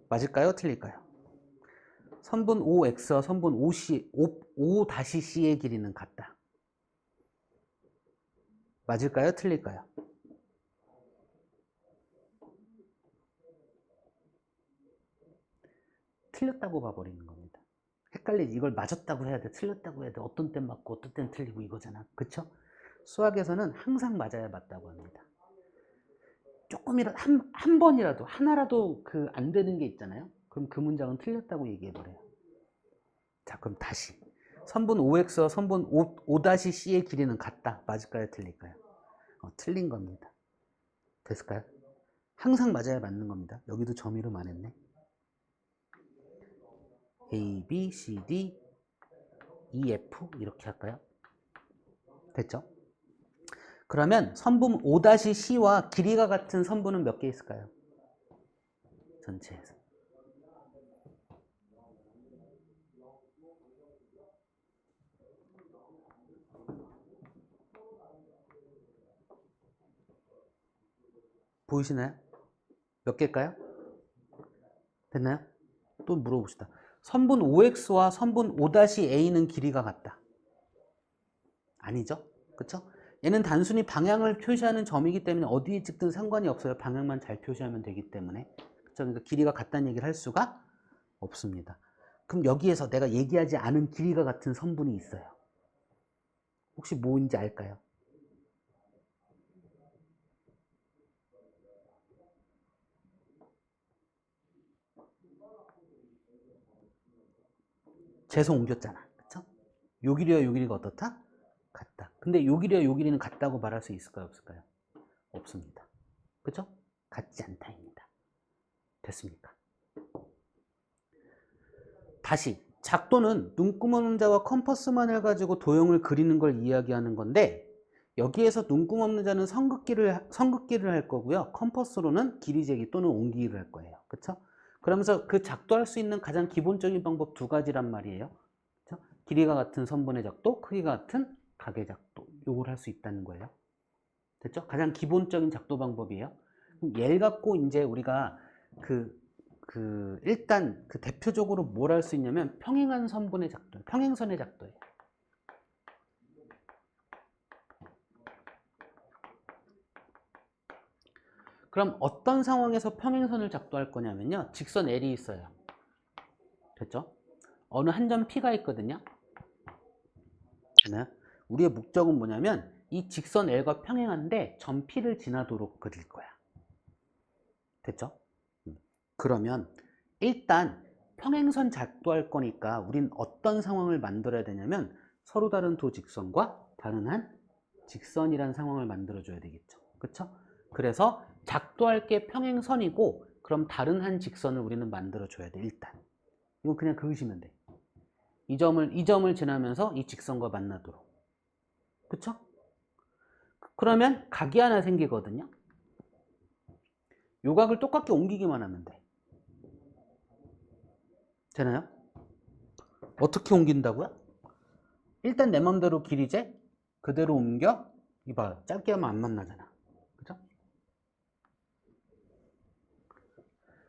맞을까요? 틀릴까요? 선분 OX와 선분 OC, O-C의 길이는 같다. 맞을까요? 틀릴까요? 틀렸다고 봐버리는 겁니다. 헷갈리지. 이걸 맞았다고 해야 돼, 틀렸다고 해야 돼. 어떤 땐 맞고 어떤 땐 틀리고 이거잖아. 그쵸? 수학에서는 항상 맞아야 맞다고 합니다. 조금이라도 한 번이라도 하나라도 그 안 되는 게 있잖아요. 그럼 그 문장은 틀렸다고 얘기해버려요. 자, 그럼 다시 선분 OX와 선분 O-C의 길이는 같다. 맞을까요? 틀릴까요? 틀린 겁니다. 됐을까요? 항상 맞아야 맞는 겁니다. 여기도 점 이름 안 했네. A, B, C, D, E, F 이렇게 할까요? 됐죠? 그러면 선분 O-C와 길이가 같은 선분은 몇 개 있을까요? 전체에서. 보이시나요? 몇 개일까요? 됐나요? 또 물어봅시다. 선분 OX와 선분 O-A는 길이가 같다. 아니죠? 그쵸? 얘는 단순히 방향을 표시하는 점이기 때문에 어디에 찍든 상관이 없어요. 방향만 잘 표시하면 되기 때문에. 그쵸? 그러니까 길이가 같다는 얘기를 할 수가 없습니다. 그럼 여기에서 내가 얘기하지 않은 길이가 같은 선분이 있어요. 혹시 뭐인지 알까요? 재서 옮겼잖아. 그쵸? 요 길이와 요 길이가 어떻다? 같다. 근데 요 길이와 요 길이는 같다고 말할 수 있을까요? 없을까요? 없습니다. 그쵸? 같지 않다입니다. 됐습니까? 다시 작도는 눈금 없는 자와 컴퍼스만을 가지고 도형을 그리는 걸 이야기하는 건데, 여기에서 눈금 없는 자는 선긋기를 할 거고요. 컴퍼스로는 길이 재기 또는 옮기기를 할 거예요. 그쵸? 그러면서 그 작도할 수 있는 가장 기본적인 방법 두 가지란 말이에요. 그쵸? 길이가 같은 선분의 작도, 크기가 같은 각의 작도. 요걸 할 수 있다는 거예요. 됐죠? 가장 기본적인 작도 방법이에요. 그럼 얘를 갖고 이제 우리가 일단 대표적으로 뭘 할 수 있냐면 평행한 선분의 작도, 평행선의 작도예요. 그럼 어떤 상황에서 평행선을 작도할 거냐면요. 직선 L이 있어요. 됐죠? 어느 한 점 P가 있거든요. 네. 우리의 목적은 뭐냐면 이 직선 L과 평행한데 점 P를 지나도록 그릴 거야. 됐죠? 그러면 일단 평행선 작도할 거니까 우린 어떤 상황을 만들어야 되냐면 서로 다른 두 직선과 다른 한 직선이란 상황을 만들어 줘야 되겠죠. 그쵸? 그래서 작도할 게 평행선이고, 그럼 다른 한 직선을 우리는 만들어 줘야 돼. 일단 이건 그냥 그으시면 돼. 이 점을 지나면서 이 직선과 만나도록. 그쵸? 그러면 각이 하나 생기거든요. 요 각을 똑같게 옮기기만 하면 돼. 되나요? 어떻게 옮긴다고요? 일단 내 맘대로 길이 재, 그대로 옮겨. 이봐, 짧게 하면 안 만나잖아. 그죠?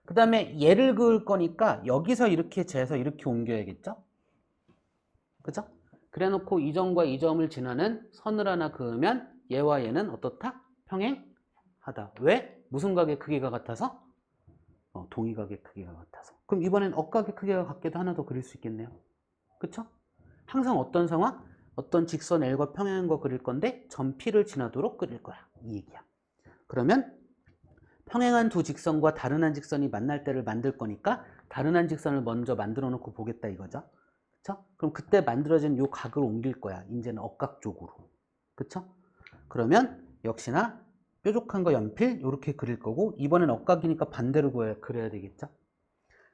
그 다음에 얘를 그을 거니까 여기서 이렇게 재서 이렇게 옮겨야겠죠? 그죠? 그래 놓고 이 점과 이 점을 지나는 선을 하나 그으면 얘와 얘는 어떻다? 평행하다. 왜? 무슨 각의 크기가 같아서? 동의각의 크기가 같아서. 그럼 이번엔 억각의 크기가 같게도 하나 더 그릴 수 있겠네요. 그쵸? 항상 어떤 상황? 어떤 직선 L과 평행한 거 그릴 건데 점 P를 지나도록 그릴 거야. 이 얘기야. 그러면 평행한 두 직선과 다른 한 직선이 만날 때를 만들 거니까 다른 한 직선을 먼저 만들어 놓고 보겠다 이거죠. 그쵸? 그럼 그때 만들어진 요 각을 옮길 거야. 이제는 억각 쪽으로. 그쵸? 그러면 역시나 뾰족한 거 연필 이렇게 그릴 거고, 이번엔 억각이니까 반대로 그려야 되겠죠.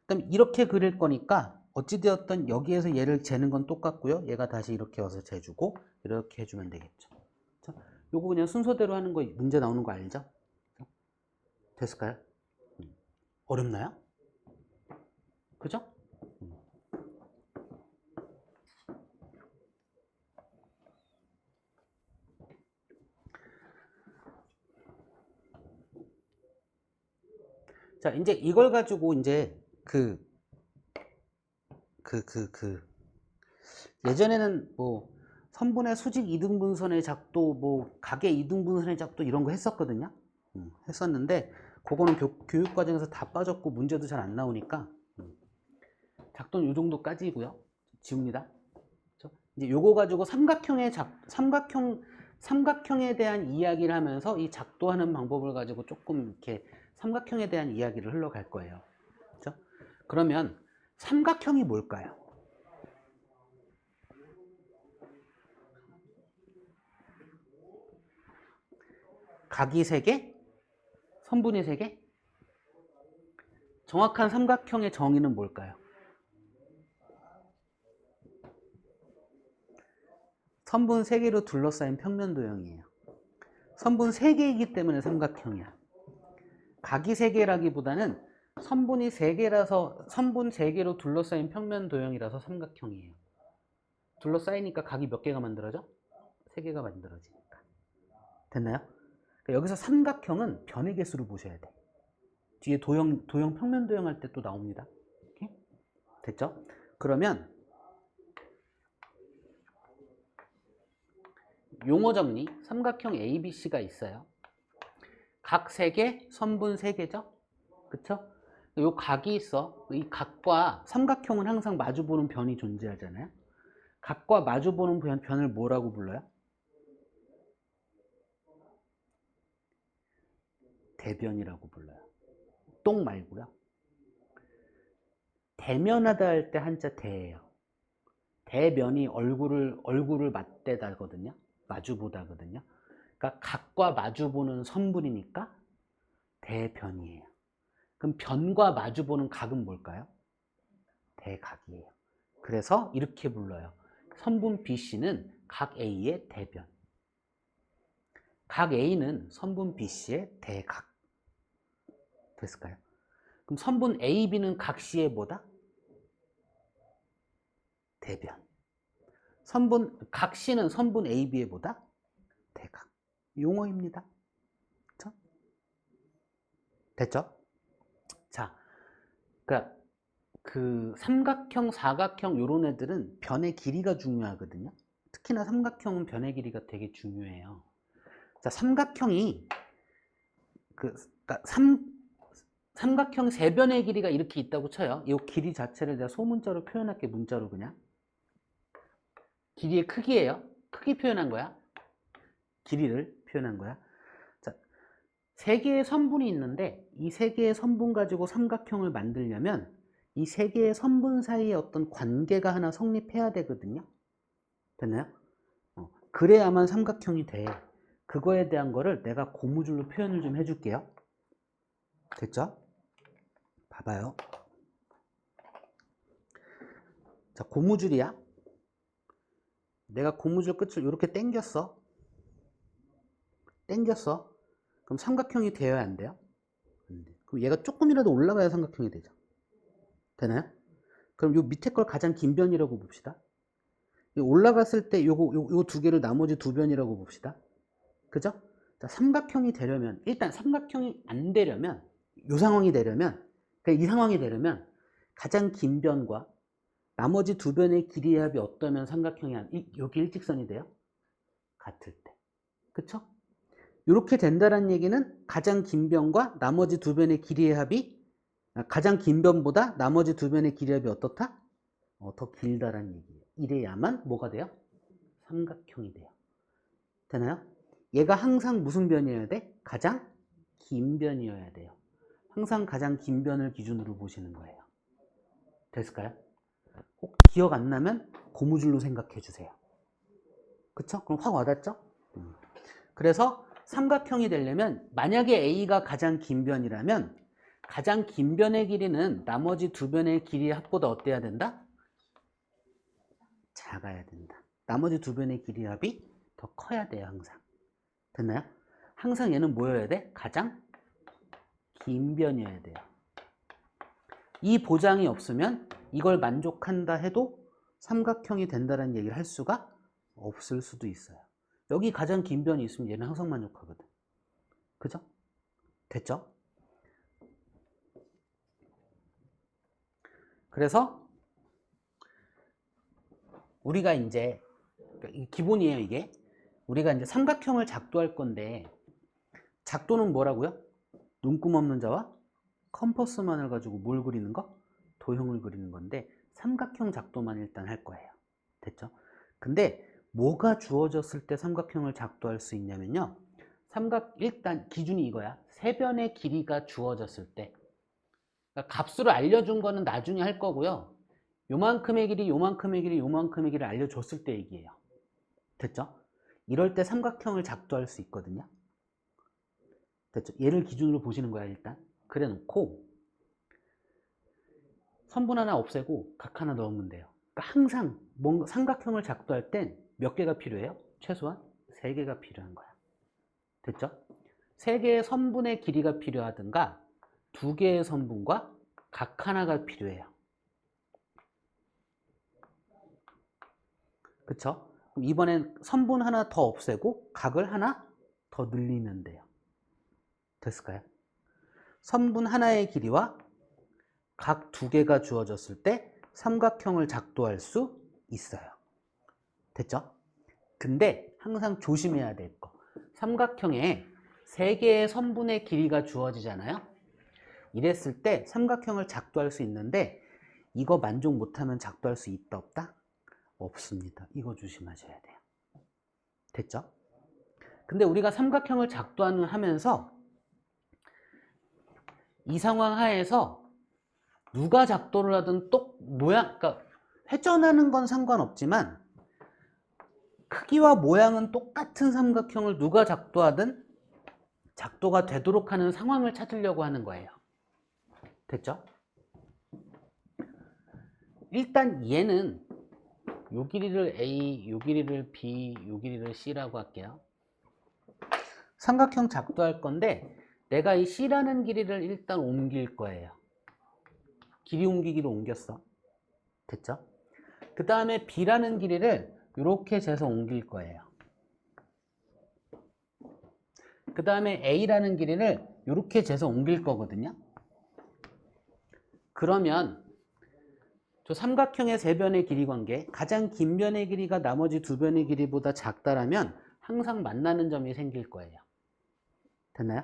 그럼 이렇게 그릴 거니까 어찌되었든 여기에서 얘를 재는 건 똑같고요. 얘가 다시 이렇게 와서 재주고 이렇게 해주면 되겠죠. 그쵸? 요거 그냥 순서대로 하는 거 문제 나오는 거 알죠? 됐을까요? 어렵나요? 그죠? 자, 이제 이걸 가지고 이제 예전에는 뭐 선분의 수직 이등분선의 작도, 뭐 각의 이등분선의 작도 이런 거 했었거든요. 했었는데 그거는 교육 과정에서 다 빠졌고 문제도 잘 안 나오니까 작도는 이 정도까지고요. 지웁니다. 그렇죠? 이제 요거 가지고 삼각형에 대한 이야기를 하면서 이 작도하는 방법을 가지고 조금 이렇게 삼각형에 대한 이야기를 흘러갈 거예요. 그렇죠? 그러면 삼각형이 뭘까요? 각이 3개, 선분이 3개? 정확한 삼각형의 정의는 뭘까요? 선분 3개로 둘러싸인 평면 도형이에요. 선분 3개이기 때문에 삼각형이야. 각이 3개라기보다는 선분이 3개라서 선분 3개로 둘러싸인 평면 도형이라서 삼각형이에요. 둘러싸이니까 각이 몇 개가 만들어져? 3개가 만들어지니까. 됐나요? 그러니까 여기서 삼각형은 변의 개수를 보셔야 돼. 뒤에 도형 평면 도형 할 때 또 나옵니다. 이렇게? 됐죠? 그러면 용어 정리, 삼각형 ABC가 있어요. 각 3개, 선분 3개죠? 그쵸? 요 각이 있어. 이 각과 삼각형은 항상 마주보는 변이 존재하잖아요. 각과 마주보는 변을 뭐라고 불러요? 대변이라고 불러요. 똥 말고요. 대면하다 할 때 한자 대예요. 대면이 얼굴을 맞대다거든요. 마주보다거든요. 그러니까 각과 마주보는 선분이니까 대변이에요. 그럼 변과 마주보는 각은 뭘까요? 대각이에요. 그래서 이렇게 불러요. 선분 BC는 각 A의 대변. 각 A는 선분 BC의 대각. 됐을까요? 그럼 선분 AB는 각 C의 뭐다? 대변. 각 C는 선분 AB의 뭐다? 대각. 용어입니다. 그쵸? 됐죠? 자, 그러니까 그 삼각형, 사각형 요런 애들은 변의 길이가 중요하거든요. 특히나 삼각형은 변의 길이가 되게 중요해요. 자, 삼각형이 그러니까 삼각형 3변의 길이가 이렇게 있다고 쳐요. 이 길이 자체를 내가 소문자로 표현할게. 문자로 그냥 길이의 크기예요. 크기 표현한 거야. 길이를 표현한 거야. 자, 3개의 선분이 있는데 이 3개의 선분 가지고 삼각형을 만들려면 이 3개의 선분 사이에 어떤 관계가 하나 성립해야 되거든요. 됐나요? 그래야만 삼각형이 돼. 그거에 대한 거를 내가 고무줄로 표현을 좀 해줄게요. 됐죠? 봐봐요. 자, 고무줄이야. 내가 고무줄 끝을 이렇게 당겼어. 그럼 삼각형이 되어야 안 돼요? 안 돼. 그럼 얘가 조금이라도 올라가야 삼각형이 되죠. 되나요? 그럼 요 밑에 걸 가장 긴 변이라고 봅시다. 올라갔을 때 요 2개를 나머지 2변이라고 봅시다. 그죠? 자, 삼각형이 되려면, 일단 삼각형이 안 되려면, 요 상황이 되려면, 그러니까 이 상황이 되려면 가장 긴 변과 나머지 2변의 길이의 합이 어떠면 삼각형이 여기 일직선이 돼요? 같을 때. 그쵸? 이렇게 된다는 얘기는 가장 긴 변과 나머지 2변의 길이의 합이 가장 긴 변보다 나머지 2변의 길이의 합이 어떻다? 더 길다라는 얘기예요. 이래야만 뭐가 돼요? 삼각형이 돼요. 되나요? 얘가 항상 무슨 변이어야 돼? 가장 긴 변이어야 돼요. 항상 가장 긴 변을 기준으로 보시는 거예요. 됐을까요? 혹 기억 안 나면 고무줄로 생각해 주세요. 그쵸? 그럼 확 와닿죠? 그래서 삼각형이 되려면 만약에 A가 가장 긴 변이라면 가장 긴 변의 길이는 나머지 2변의 길이의 합보다 어때야 된다? 작아야 된다. 나머지 2변의 길이의 합이 더 커야 돼요. 항상. 됐나요? 항상 얘는 뭐여야 돼? 가장 긴 변이어야 돼요. 이 보장이 없으면 이걸 만족한다 해도 삼각형이 된다는 얘기를 할 수가 없을 수도 있어요. 여기 가장 긴 변이 있으면 얘는 항상 만족하거든. 그죠? 됐죠? 그래서 우리가 이제 기본이에요, 이게. 우리가 이제 삼각형을 작도할 건데, 작도는 뭐라고요? 눈금 없는 자와 컴퍼스만을 가지고 뭘 그리는 거? 도형을 그리는 건데, 삼각형 작도만 일단 할 거예요. 됐죠? 근데 뭐가 주어졌을 때 삼각형을 작도할 수 있냐면요, 일단 기준이 이거야. 세변의 길이가 주어졌을 때. 그러니까 값으로 알려준 거는 나중에 할 거고요, 요만큼의 길이, 요만큼의 길이, 요만큼의 길이를 알려줬을 때 얘기예요. 됐죠? 이럴 때 삼각형을 작도할 수 있거든요. 됐죠? 얘를 기준으로 보시는 거야, 일단. 그래 놓고 선분 하나 없애고 각 하나 넣으면 돼요. 그러니까 항상 뭔가 삼각형을 작도할 땐 몇 개가 필요해요? 최소한 3개가 필요한 거야. 됐죠? 3개의 선분의 길이가 필요하든가 2개의 선분과 각 하나가 필요해요. 그쵸? 그럼 이번엔 선분 하나 더 없애고 각을 하나 더 늘리면 돼요. 됐을까요? 선분 하나의 길이와 각 2개가 주어졌을 때 삼각형을 작도할 수 있어요. 됐죠? 근데 항상 조심해야 될 거, 삼각형에 3개의 선분의 길이가 주어지잖아요. 이랬을 때 삼각형을 작도할 수 있는데, 이거 만족 못하면 작도할 수 있다 없다? 없습니다. 이거 조심하셔야 돼요. 됐죠? 근데 우리가 삼각형을 작도하면서 이 상황 하에서 누가 작도를 하든 모양, 그러니까 회전하는 건 상관없지만 크기와 모양은 똑같은 삼각형을 누가 작도하든 작도가 되도록 하는 상황을 찾으려고 하는 거예요. 됐죠? 일단 얘는 요 길이를 A, 요 길이를 B, 요 길이를 C라고 할게요. 삼각형 작도할 건데 내가 이 C라는 길이를 일단 옮길 거예요. 길이 옮기기로 옮겼어. 됐죠? 그 다음에 B라는 길이를 이렇게 재서 옮길 거예요. 그 다음에 A라는 길이를 이렇게 재서 옮길 거거든요. 그러면 저 삼각형의 3변의 길이 관계, 가장 긴 변의 길이가 나머지 2변의 길이보다 작다라면 항상 만나는 점이 생길 거예요. 됐나요?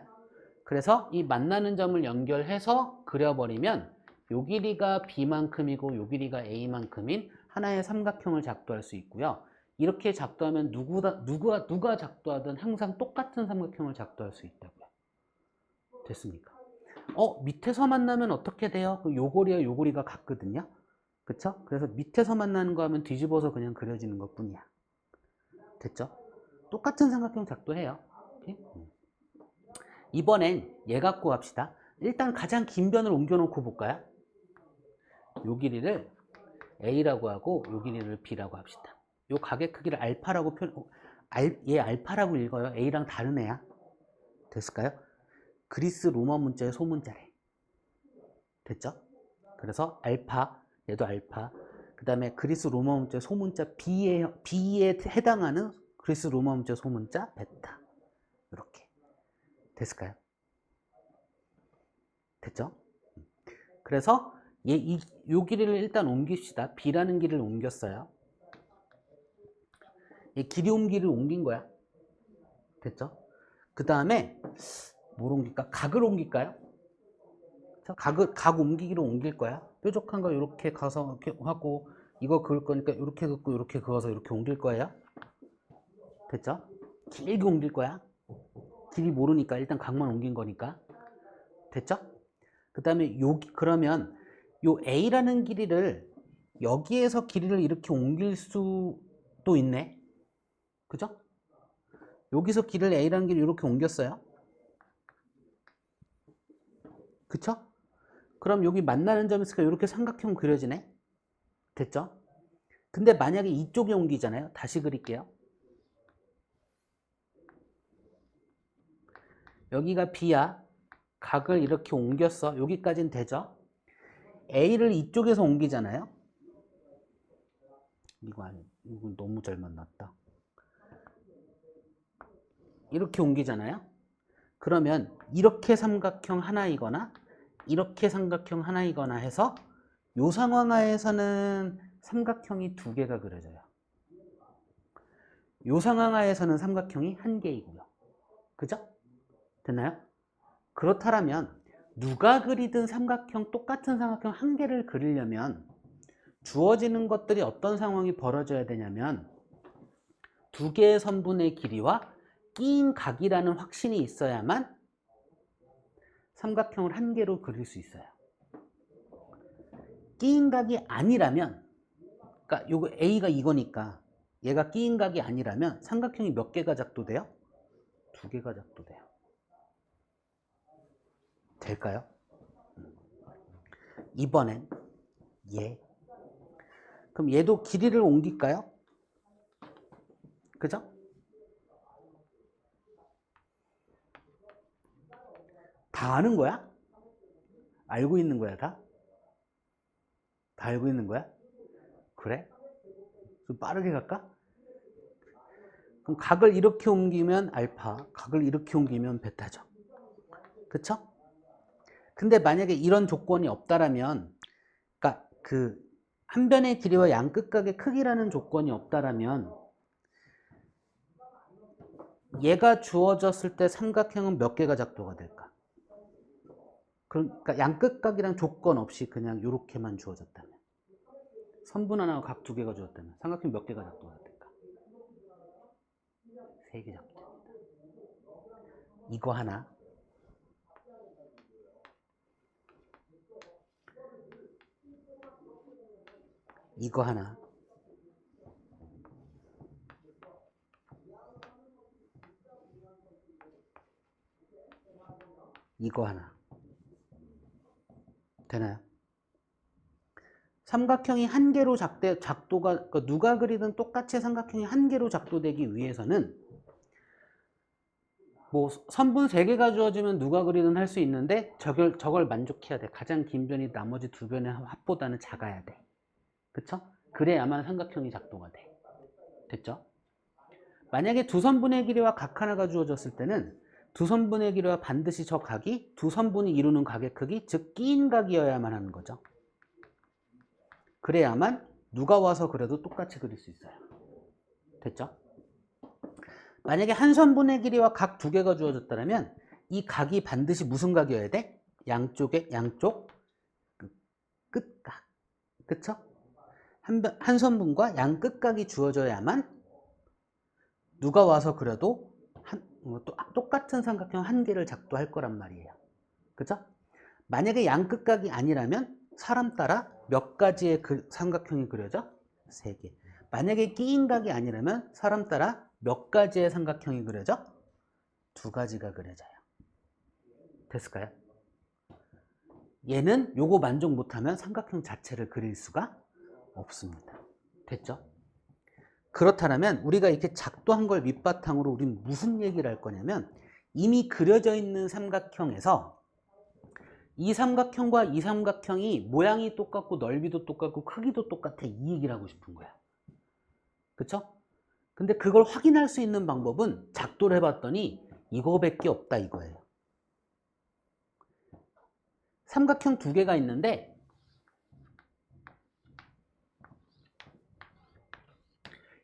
그래서 이 만나는 점을 연결해서 그려버리면 요 길이가 B만큼이고 요 길이가 A만큼인 하나의 삼각형을 작도할 수 있고요. 이렇게 작도하면 누가 작도하든 항상 똑같은 삼각형을 작도할 수 있다고요. 됐습니까? 밑에서 만나면 어떻게 돼요? 요 고리와 요 고리가 같거든요. 그쵸? 그래서 밑에서 만나는 거 하면 뒤집어서 그냥 그려지는 것 뿐이야. 됐죠? 똑같은 삼각형 작도해요. 오케이? 이번엔 얘 갖고 합시다. 일단 가장 긴 변을 옮겨놓고 볼까요? 요 길이를 A라고 하고 요 길이를 B라고 합시다. 요 각의 크기를 알파라고 얘 알파라고 읽어요. A랑 다른 애야. 됐을까요? 그리스 로마 문자의 소문자래. 됐죠? 그래서 알파, 얘도 알파. 그 다음에 그리스 로마 문자의 소문자 B에 해당하는 그리스 로마 문자의 소문자 베타. 이렇게. 됐을까요? 됐죠? 그래서 요 길이를 일단 옮깁시다. B라는 길이를 옮겼어요. 이 길이 옮기를 옮긴 거야. 됐죠? 그 다음에 뭘 옮길까? 각을 옮길까요? 각 옮기기로 옮길 거야. 뾰족한 거 이렇게 가서 이렇게 하고, 이거 그을 거니까 이렇게 긋고 이렇게 그어서 이렇게 옮길 거예요. 됐죠? 길게 옮길 거야. 길이 모르니까 일단 각만 옮긴 거니까. 됐죠? 그 다음에 그러면 요 A라는 길이를 여기에서 길이를 이렇게 옮길 수도 있네. 그죠? 여기서 길을 A라는 길을 이렇게 옮겼어요. 그쵸? 그럼 여기 만나는 점이 있으니까 이렇게 삼각형 그려지네. 됐죠? 근데 만약에 이쪽에 옮기잖아요. 다시 그릴게요. 여기가 B야. 각을 이렇게 옮겼어. 여기까지는 되죠? A를 이쪽에서 옮기잖아요. 이거 너무 잘 만났다. 이렇게 옮기잖아요. 그러면 이렇게 삼각형 하나이거나 이렇게 삼각형 하나이거나 해서 요 상황 하에서는 삼각형이 두 개가 그려져요. 요 상황 하에서는 삼각형이 한 개이고요. 그죠? 됐나요? 그렇다면 누가 그리든 삼각형, 똑같은 삼각형 한 개를 그리려면 주어지는 것들이 어떤 상황이 벌어져야 되냐면 두 개의 선분의 길이와 끼인 각이라는 확신이 있어야만 삼각형을 한 개로 그릴 수 있어요. 끼인 각이 아니라면, 그러니까 요거 A가 이거니까 얘가 끼인 각이 아니라면 삼각형이 몇 개가 작도돼요? 두 개가 작도돼요. 될까요? 이번엔 얘. 그럼 얘도 길이를 옮길까요? 그죠? 다 아는 거야? 알고 있는 거야, 다? 다 알고 있는 거야? 그래? 좀 빠르게 갈까? 그럼 각을 이렇게 옮기면 알파, 각을 이렇게 옮기면 베타죠. 그쵸? 근데 만약에 이런 조건이 없다라면, 그러니까 그 한 변의 길이와 양끝각의 크기라는 조건이 없다라면 얘가 주어졌을 때 삼각형은 몇 개가 작도가 될까? 그러니까 양끝각이랑 조건 없이 그냥 이렇게만 주어졌다면, 선분 하나와 각 두 개가 주어졌다면 삼각형 몇 개가 작도가 될까? 세 개 작도됩니다. 이거 하나, 이거 하나, 이거 하나. 되나요? 삼각형이 한 개로 작도가, 그러니까 누가 그리든 똑같이 삼각형이 한 개로 작도되기 위해서는 뭐 선분 세 개가 주어지면 누가 그리든 할 수 있는데 저걸 만족해야 돼. 가장 긴 변이 나머지 두 변의 합보다는 작아야 돼. 그쵸? 그래야만 삼각형이 작도가 돼. 됐죠? 만약에 두 선분의 길이와 각 하나가 주어졌을 때는 두 선분의 길이와 반드시 저 각이 두 선분이 이루는 각의 크기, 즉 끼인 각이어야만 하는 거죠. 그래야만 누가 와서 그려도 똑같이 그릴 수 있어요. 됐죠? 만약에 한 선분의 길이와 각 두 개가 주어졌다면 이 각이 반드시 무슨 각이어야 돼? 양쪽 끝각. 그쵸? 한 선분과 양 끝각이 주어져야만 누가 와서 그려도 똑같은 삼각형 한 개를 작도할 거란 말이에요. 그죠? 만약에 양 끝각이 아니라면 사람 따라 몇 가지의 삼각형이 그려져? 세 개. 만약에 끼인 각이 아니라면 사람 따라 몇 가지의 삼각형이 그려져? 두 가지가 그려져요. 됐을까요? 얘는 요거 만족 못하면 삼각형 자체를 그릴 수가 없습니다. 됐죠? 그렇다면 우리가 이렇게 작도한 걸 밑바탕으로 우리는 무슨 얘기를 할 거냐면 이미 그려져 있는 삼각형에서 이 삼각형과 이 삼각형이 모양이 똑같고 넓이도 똑같고 크기도 똑같아, 이 얘기를 하고 싶은 거야. 그쵸? 근데 그걸 확인할 수 있는 방법은 작도를 해봤더니 이거밖에 없다 이거예요. 삼각형 두 개가 있는데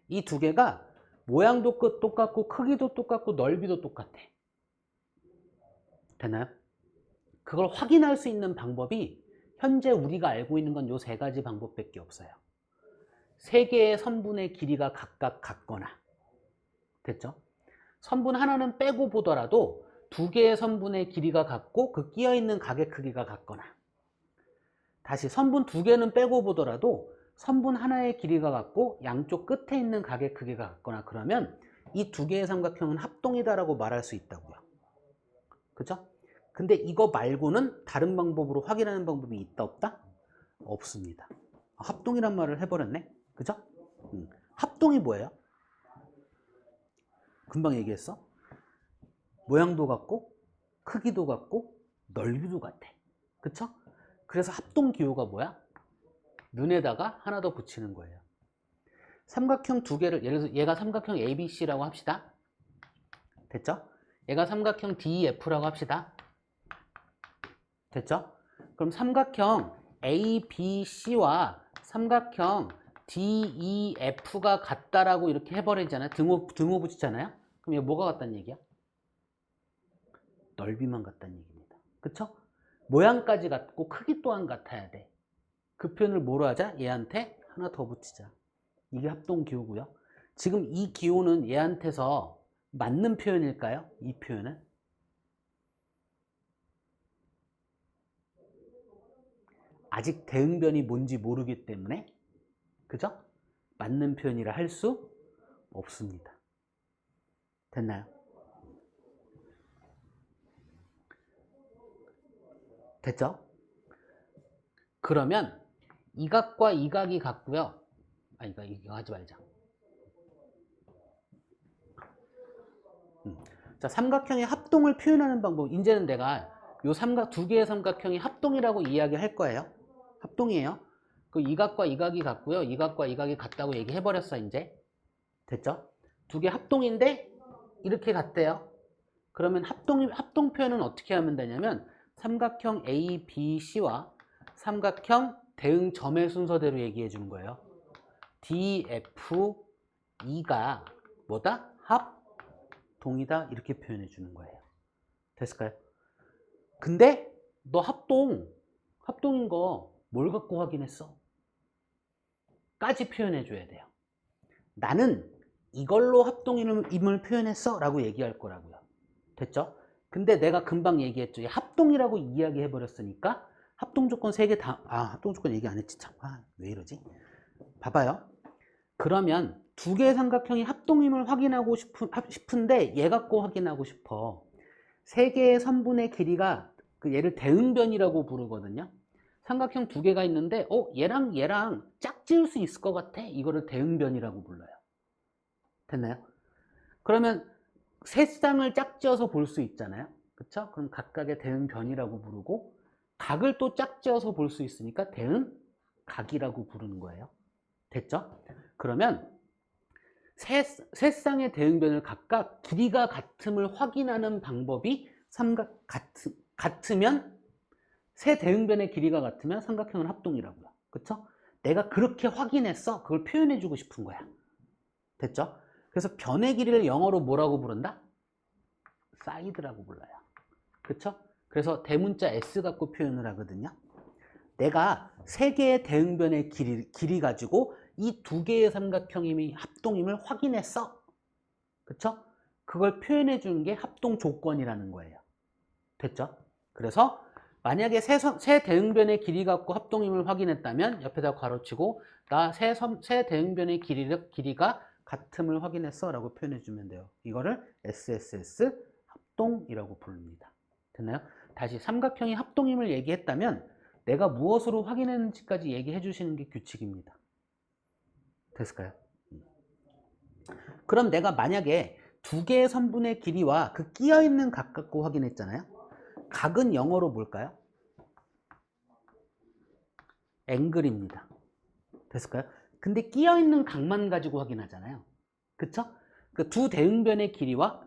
이 두 개가 모양도 똑같고 크기도 똑같고 넓이도 똑같아. 되나요? 그걸 확인할 수 있는 방법이 현재 우리가 알고 있는 건 요 세 가지 방법밖에 없어요. 세 개의 선분의 길이가 각각 같거나, 됐죠? 선분 하나는 빼고 보더라도 두 개의 선분의 길이가 같고 그 끼어있는 각의 크기가 같거나, 다시 선분 두 개는 빼고 보더라도 선분 하나의 길이가 같고 양쪽 끝에 있는 각의 크기가 같거나, 그러면 이 두 개의 삼각형은 합동이다라고 말할 수 있다고요. 그죠? 근데 이거 말고는 다른 방법으로 확인하는 방법이 있다 없다? 없습니다. 합동이란 말을 해버렸네. 그죠? 합동이 뭐예요? 금방 얘기했어. 모양도 같고 크기도 같고 넓이도 같아. 그쵸? 그래서 합동 기호가 뭐야? 눈에다가 하나 더 붙이는 거예요. 삼각형 두 개를, 예를 들어서 얘가 삼각형 ABC라고 합시다. 됐죠? 얘가 삼각형 DEF라고 합시다. 됐죠? 그럼 삼각형 ABC와 삼각형 DEF가 같다라고 이렇게 해버리잖아요. 등호 붙이잖아요. 그럼 이거 뭐가 같다는 얘기야? 넓이만 같다는 얘기입니다. 그쵸? 모양까지 같고 크기 또한 같아야 돼. 그 표현을 뭐로 하자? 얘한테 하나 더 붙이자. 이게 합동기호고요. 지금 이 기호는 얘한테서 맞는 표현일까요? 이 표현은? 아직 대응변이 뭔지 모르기 때문에, 그죠? 맞는 표현이라 할 수 없습니다. 됐나요? 됐죠? 그러면 이 각과 이 각이 같고요. 아, 이거 하지 말자. 자, 삼각형의 합동을 표현하는 방법. 이제는 내가 요 두 개의 삼각형이 합동이라고 이야기할 거예요. 합동이에요. 그 이 각과 이 각이 같고요. 이 각과 이 각이 같다고 얘기해 버렸어, 이제. 됐죠? 두 개 합동인데 이렇게 같대요. 그러면 합동 표현은 어떻게 하면 되냐면 삼각형 ABC와 삼각형 대응점의 순서대로 얘기해 주는 거예요. DFE가 뭐다? 합동이다. 이렇게 표현해 주는 거예요. 됐을까요? 근데 너 합동인 거 뭘 갖고 확인했어? 까지 표현해 줘야 돼요. 나는 이걸로 합동임을 표현했어 라고 얘기할 거라고요. 됐죠? 근데 내가 금방 얘기했죠. 합동이라고 이야기해 버렸으니까 합동 조건 3개 다, 합동 조건 얘기 안 했지. 참, 왜 이러지? 봐봐요. 그러면 두 개의 삼각형이 합동임을 확인하고 싶은데 얘 갖고 확인하고 싶어. 3개의 선분의 길이가 얘를 대응변이라고 부르거든요. 삼각형 2개가 있는데 얘랑 짝지을 수 있을 것 같아. 이거를 대응변이라고 불러요. 됐나요? 그러면 세 쌍을 짝지어서 볼 수 있잖아요. 그쵸? 그럼 각각의 대응변이라고 부르고 각을 또 짝지어서 볼 수 있으니까 대응각이라고 부르는 거예요. 됐죠? 그러면 세 쌍의 대응변을 각각 길이가 같음을 확인하는 방법이 같으면 세 대응변의 길이가 같으면 삼각형은 합동이라고요. 그쵸? 내가 그렇게 확인했어. 그걸 표현해 주고 싶은 거야. 됐죠? 그래서 변의 길이를 영어로 뭐라고 부른다? 사이드라고 불러요. 그쵸? 그래서 대문자 S 갖고 표현을 하거든요. 내가 3개의 대응변의 길이 가지고 이 2개의 삼각형이 합동임을 확인했어. 그쵸? 그걸 표현해 주는 게 합동 조건이라는 거예요. 됐죠? 그래서 만약에 세 대응변의 길이 갖고 합동임을 확인했다면 옆에다 괄호치고 나 세 대응변의 길이가 같음을 확인했어 라고 표현해 주면 돼요. 이거를 SSS 합동이라고 부릅니다. 됐나요? 다시 삼각형이 합동임을 얘기했다면 내가 무엇으로 확인했는지까지 얘기해 주시는 게 규칙입니다. 됐을까요? 그럼 내가 만약에 2개의 선분의 길이와 그 끼어있는 각 갖고 확인했잖아요. 각은 영어로 뭘까요? 앵글입니다. 됐을까요? 근데 끼어있는 각만 가지고 확인하잖아요. 그쵸? 그 두 대응변의 길이와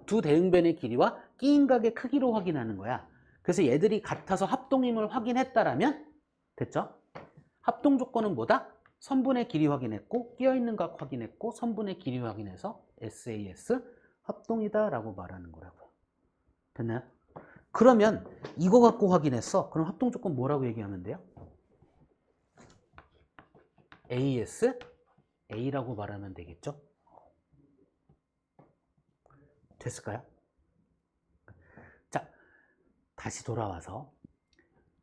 끼인 각의 크기로 확인하는 거야. 그래서 얘들이 같아서 합동임을 확인했다라면 됐죠? 합동 조건은 뭐다? 선분의 길이 확인했고 끼어있는 각 확인했고 선분의 길이 확인해서 SAS 합동이다 라고 말하는 거라고요. 됐나요? 그러면 이거 갖고 확인했어. 그럼 합동 조건 뭐라고 얘기하면 돼요? AS A라고 말하면 되겠죠? 됐을까요? 자, 다시 돌아와서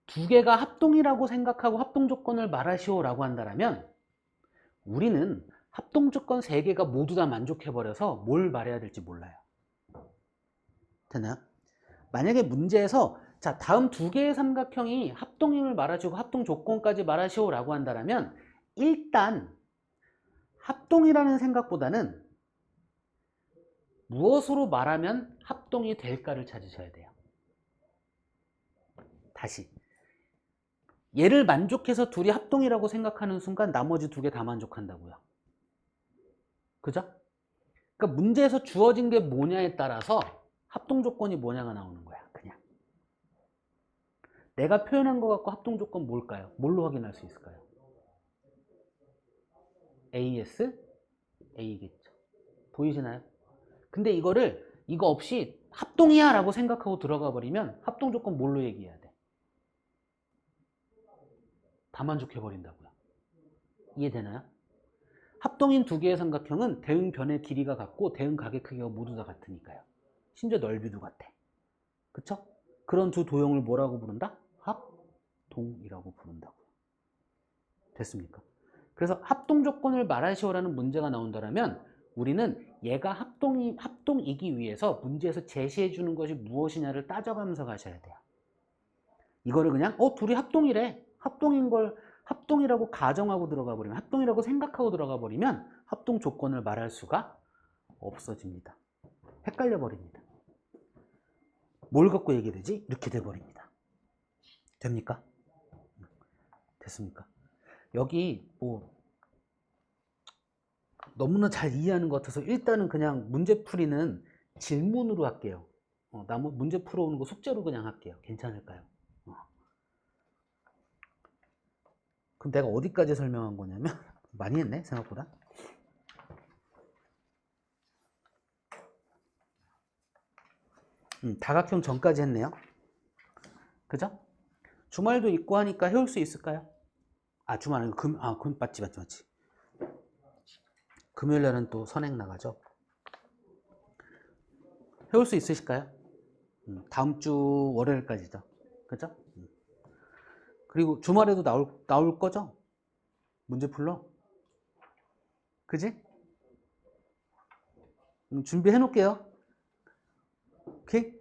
2개가 합동이라고 생각하고 합동 조건을 말하시오 라고 한다면 우리는 합동 조건 3개가 모두 다 만족해버려서 뭘 말해야 될지 몰라요. 되나요? 만약에 문제에서 자, 다음 2개의 삼각형이 합동임을 말해주고 합동 조건까지 말하시오 라고 한다면 일단 합동이라는 생각보다는 무엇으로 말하면 합동이 될까를 찾으셔야 돼요. 다시 얘를 만족해서 둘이 합동이라고 생각하는 순간 나머지 2개 다 만족한다고요. 그죠? 그러니까 문제에서 주어진 게 뭐냐에 따라서 합동 조건이 뭐냐가 나오는 거야. 그냥 내가 표현한 것 같고 합동 조건 뭘까요? 뭘로 확인할 수 있을까요? AS, A겠죠. 보이시나요? 근데 이거 없이 합동이야 라고 생각하고 들어가 버리면 합동 조건 뭘로 얘기해야 돼? 다 만족해 버린다고요. 이해되나요? 합동인 두 개의 삼각형은 대응 변의 길이가 같고 대응 각의 크기가 모두 다 같으니까요. 심지어 넓이도 같아. 그쵸? 그런 두 도형을 뭐라고 부른다? 합동이라고 부른다고요. 됐습니까? 그래서 합동 조건을 말하시오라는 문제가 나온다면 우리는 얘가 합동이기 위해서 문제에서 제시해 주는 것이 무엇이냐를 따져가면서 가셔야 돼요. 이거를 그냥 둘이 합동이래. 합동인 걸 합동이라고 가정하고 들어가 버리면, 합동이라고 생각하고 들어가 버리면 합동 조건을 말할 수가 없어집니다. 헷갈려 버립니다. 뭘 갖고 얘기되지? 이렇게 돼 버립니다. 됩니까? 됐습니까? 여기 너무나 잘 이해하는 것 같아서 일단은 그냥 문제풀이는 질문으로 할게요. 문제 풀어오는 거 숙제로 그냥 할게요. 괜찮을까요? 그럼 내가 어디까지 설명한 거냐면 많이 했네 생각보다. 다각형 전까지 했네요. 그죠? 주말도 있고 하니까 해올 수 있을까요? 주말 아니고 맞지. 금요일 날은 또 선행 나가죠. 해올 수 있으실까요? 다음 주 월요일까지죠. 그죠? 그리고 주말에도 나올 거죠? 문제 풀러? 그지? 준비해 놓을게요. 오케이?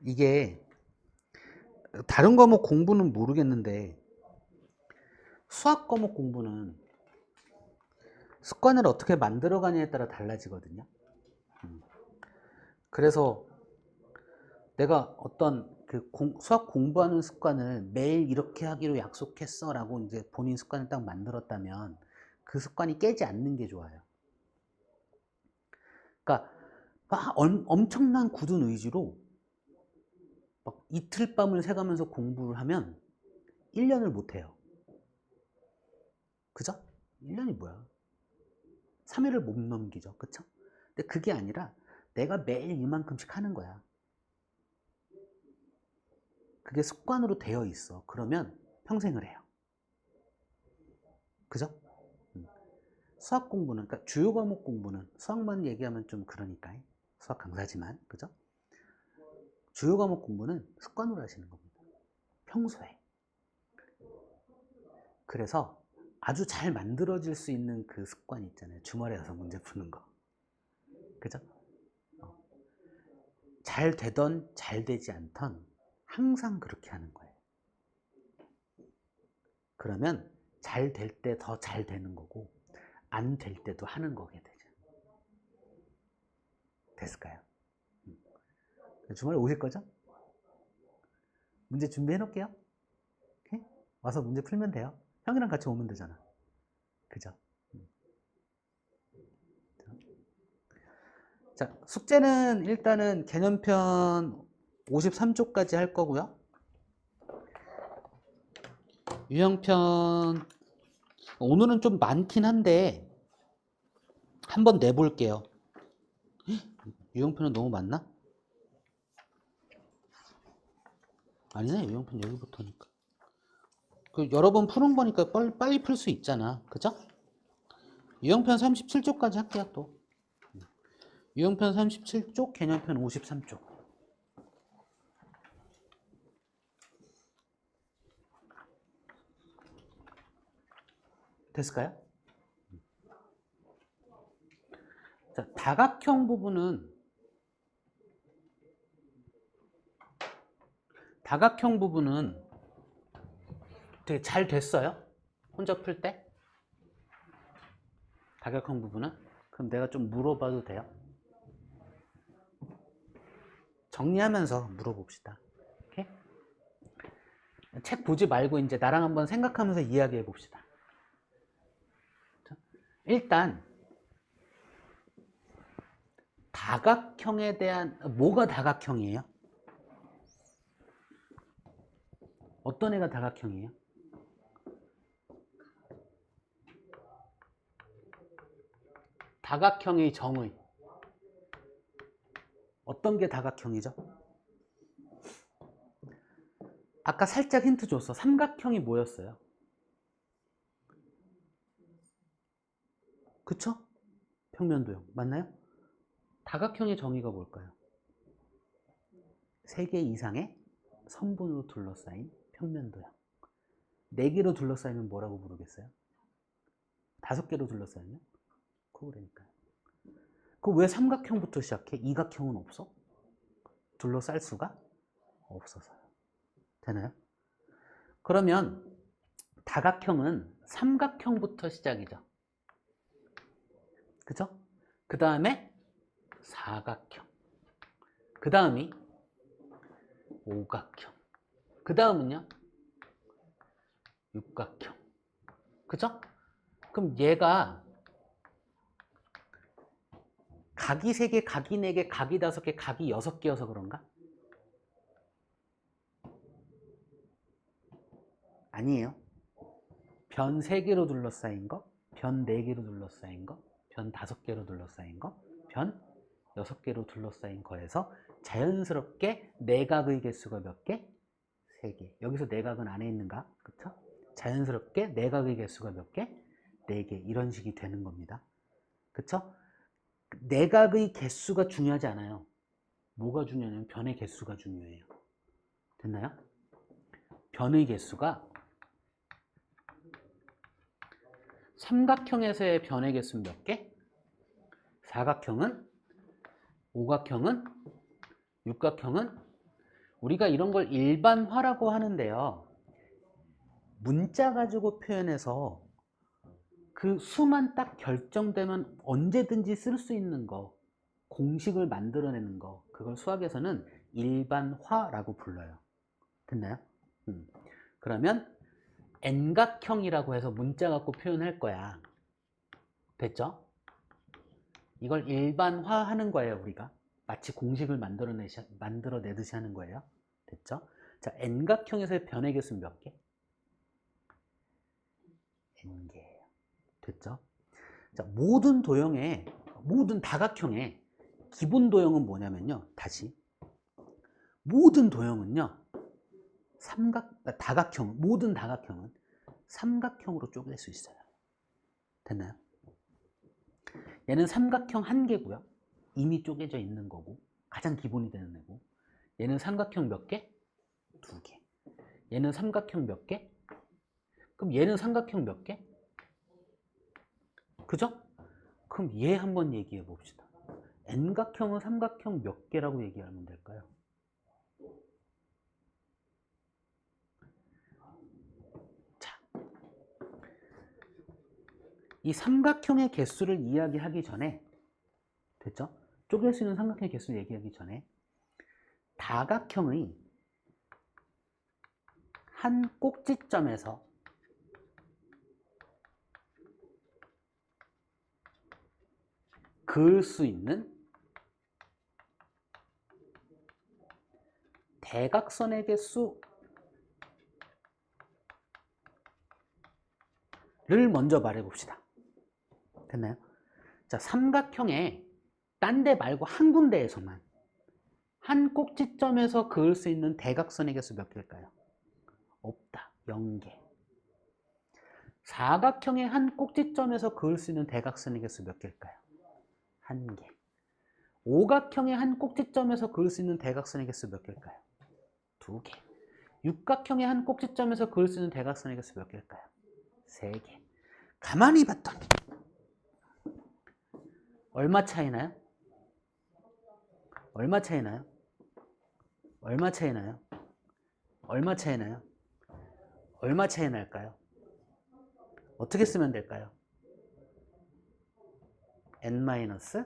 이게 다른 과목 공부는 모르겠는데 수학 과목 공부는 습관을 어떻게 만들어가냐에 따라 달라지거든요. 그래서 내가 어떤 수학 공부하는 습관을 매일 이렇게 하기로 약속했어 라고 이제 본인 습관을 딱 만들었다면 그 습관이 깨지 않는 게 좋아요. 그러니까 엄청난 굳은 의지로 막 이틀 밤을 새가면서 공부를 하면 1년을 못 해요. 그죠? 1년이 뭐야? 3일을 못 넘기죠. 그쵸? 근데 그게 아니라 내가 매일 이만큼씩 하는 거야. 그게 습관으로 되어 있어. 그러면 평생을 해요. 그죠? 수학 공부는, 그러니까 주요 과목 공부는 수학만 얘기하면 좀 그러니까 수학 강사지만, 그죠? 주요 과목 공부는 습관으로 하시는 겁니다. 평소에. 그래서 아주 잘 만들어질 수 있는 그 습관 있잖아요. 주말에 와서 문제 푸는 거. 그죠? 잘 되던 잘 되지 않던 항상 그렇게 하는 거예요. 그러면 잘 될 때 더 잘 되는 거고 안 될 때도 하는 거게 되죠. 됐을까요? 주말에 오실 거죠? 문제 준비해 놓을게요. 오케이? 와서 문제 풀면 돼요. 형이랑 같이 오면 되잖아. 그죠? 자, 숙제는 일단은 개념편 53쪽까지 할 거고요. 유형편 오늘은 좀 많긴 한데 한번 내볼게요. 유형편은 너무 많나? 아니네, 유형편 여기부터니까. 여러 번 푸는 거니까 빨리 풀 수 있잖아. 그죠? 유형편 37쪽까지 할게요, 또. 유형편 37쪽, 개념편 53쪽. 됐을까요? 자, 다각형 부분은 되게 잘 됐어요? 혼자 풀 때? 다각형 부분은? 그럼 내가 좀 물어봐도 돼요? 정리하면서 물어봅시다. 오케이? 책 보지 말고 이제 나랑 한번 생각하면서 이야기해 봅시다. 일단 다각형에 대한 뭐가 다각형이에요? 어떤 애가 다각형이에요? 다각형의 정의. 어떤 게 다각형이죠? 아까 살짝 힌트 줬어. 삼각형이 뭐였어요? 그쵸? 평면도형. 맞나요? 다각형의 정의가 뭘까요? 3개 이상의 선분으로 둘러싸인 평면도형. 4개로 둘러싸이면 뭐라고 부르겠어요? 5개로 둘러싸이면? 그거라니까요. 그 왜 삼각형부터 시작해? 이각형은 없어? 둘러쌀 수가 없어서요. 되나요? 그러면 다각형은 삼각형부터 시작이죠. 그죠? 그 다음에 사각형. 그 다음이 오각형. 그 다음은요? 육각형. 그죠? 그럼 얘가 각이 3개, 각이 4개, 각이 5개, 각이 6개여서 그런가? 아니에요. 변 3개로 둘러싸인 거, 변 4개로 둘러싸인 거, 변 5개로 둘러싸인 거, 변 6개로 둘러싸인 거에서 자연스럽게 내각의 개수가 몇 개? 3개. 여기서 내각은 안에 있는가? 그쵸? 자연스럽게 내각의 개수가 몇 개? 4개. 이런 식이 되는 겁니다. 그쵸? 내각의 개수가 중요하지 않아요. 뭐가 중요하냐면 변의 개수가 중요해요. 됐나요? 변의 개수가 삼각형에서의 변의 개수는 몇 개? 사각형은? 오각형은? 육각형은? 우리가 이런 걸 일반화라고 하는데요. 문자 가지고 표현해서 그 수만 딱 결정되면 언제든지 쓸 수 있는 거, 공식을 만들어내는 거, 그걸 수학에서는 일반화라고 불러요. 됐나요? 그러면 N각형이라고 해서 문자 갖고 표현할 거야. 됐죠? 이걸 일반화하는 거예요, 우리가. 마치 공식을 만들어내듯이 하는 거예요. 됐죠? 자, N각형에서의 변의 개수는 몇 개? N개예요. 됐죠? 자, 모든 다각형의 기본 도형은 뭐냐면요. 다시. 모든 도형은요. 모든 다각형은 삼각형으로 쪼갤 수 있어요. 됐나요? 얘는 삼각형 1개고요. 이미 쪼개져 있는 거고 가장 기본이 되는 애고, 얘는 삼각형 몇 개? 2개. 얘는 삼각형 몇 개? 그럼 얘는 삼각형 몇 개? 그죠? 그럼 얘 한번 얘기해 봅시다. N각형은 삼각형 몇 개라고 얘기하면 될까요? 자, 이 삼각형의 개수를 이야기하기 전에, 됐죠? 쪼갤 수 있는 삼각형의 개수를 얘기하기 전에 다각형의 한 꼭지점에서 그을 수 있는 대각선의 개수를 먼저 말해 봅시다. 됐나요? 자, 삼각형에 딴 데 말고 한 군데에서만 한 꼭지점에서 그을 수 있는 대각선의 개수 몇 개일까요? 없다. 0개. 사각형의 한 꼭지점에서 그을 수 있는 대각선의 개수 몇 개일까요? 1개. 오각형의 한 꼭지점에서 그을 수 있는 대각선의 개수 몇 개일까요? 2개. 육각형의 한 꼭지점에서 그을 수 있는 대각선의 개수 몇 개일까요? 3개. 가만히 봤더니 얼마 차이나요? 얼마 차이나요? 얼마 차이나요? 얼마 차이나요? 얼마 차이 날까요? 어떻게 쓰면 될까요? n-3.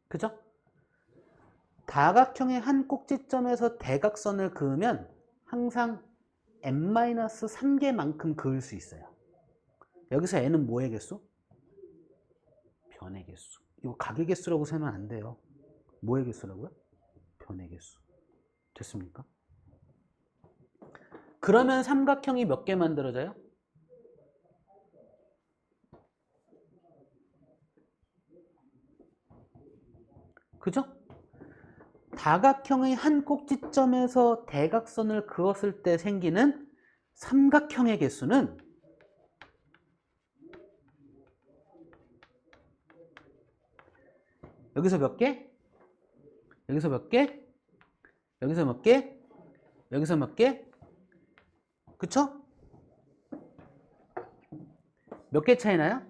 그죠? 다각형의 한 꼭지점에서 대각선을 그으면 항상 n-3개만큼 그을 수 있어요. 여기서 n은 뭐의 개수? 변의 개수. 이거 각의 개수라고 세면 안 돼요. 뭐의 개수라고요? 변의 개수. 됐습니까? 그러면 삼각형이 몇 개 만들어져요? 그죠? 다각형의 한 꼭지점에서 대각선을 그었을 때 생기는 삼각형의 개수는 여기서 몇 개? 여기서 몇 개? 여기서 몇 개? 여기서 몇 개? 그쵸? 몇 개 차이 나요?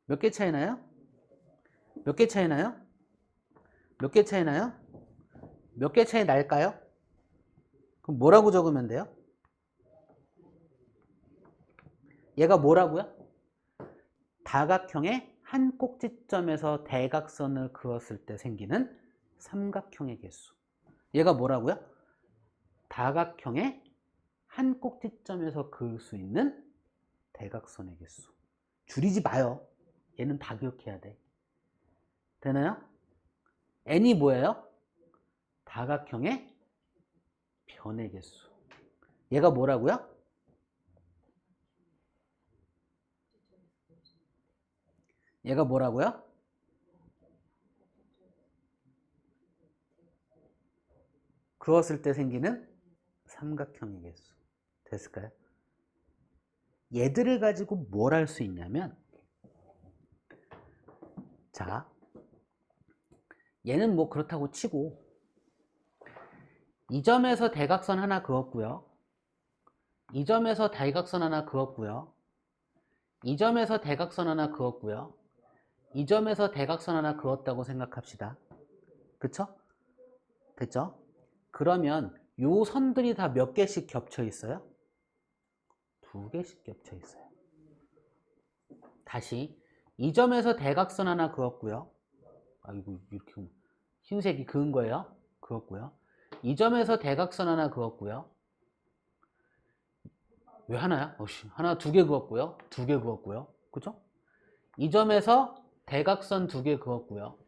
몇 개 차이 나요? 몇 개 차이 나요? 몇 개 차이 나요? 몇 개 차이 날까요? 그럼 뭐라고 적으면 돼요? 얘가 뭐라고요? 다각형의 한 꼭지점에서 대각선을 그었을 때 생기는 삼각형의 개수. 얘가 뭐라고요? 다각형의 한 꼭지점에서 그을 수 있는 대각선의 개수. 줄이지 마요. 얘는 다 기억해야 돼. 되나요? n이 뭐예요? 다각형의 변의 개수. 얘가 뭐라고요? 얘가 뭐라고요? 그었을 때 생기는 삼각형의 개수. 됐을까요? 얘들을 가지고 뭘 할 수 있냐면, 자, 얘는 뭐 그렇다고 치고 이 점에서 대각선 하나 그었고요. 이 점에서 대각선 하나 그었고요. 이 점에서 대각선 하나 그었고요. 이 점에서 대각선 하나 그었다고 생각합시다. 그쵸? 됐죠? 그러면 요 선들이 다 몇 개씩 겹쳐 있어요? 두 개씩 겹쳐 있어요. 다시 이 점에서 대각선 하나 그었고요. 아이고 이렇게 흰색이 그은 거예요. 그었고요. 이 점에서 대각선 하나 그었고요. 왜 하나야? 하나 두 개 그었고요. 두 개 그었고요. 그죠? 이 점에서 대각선 두 개 그었고요.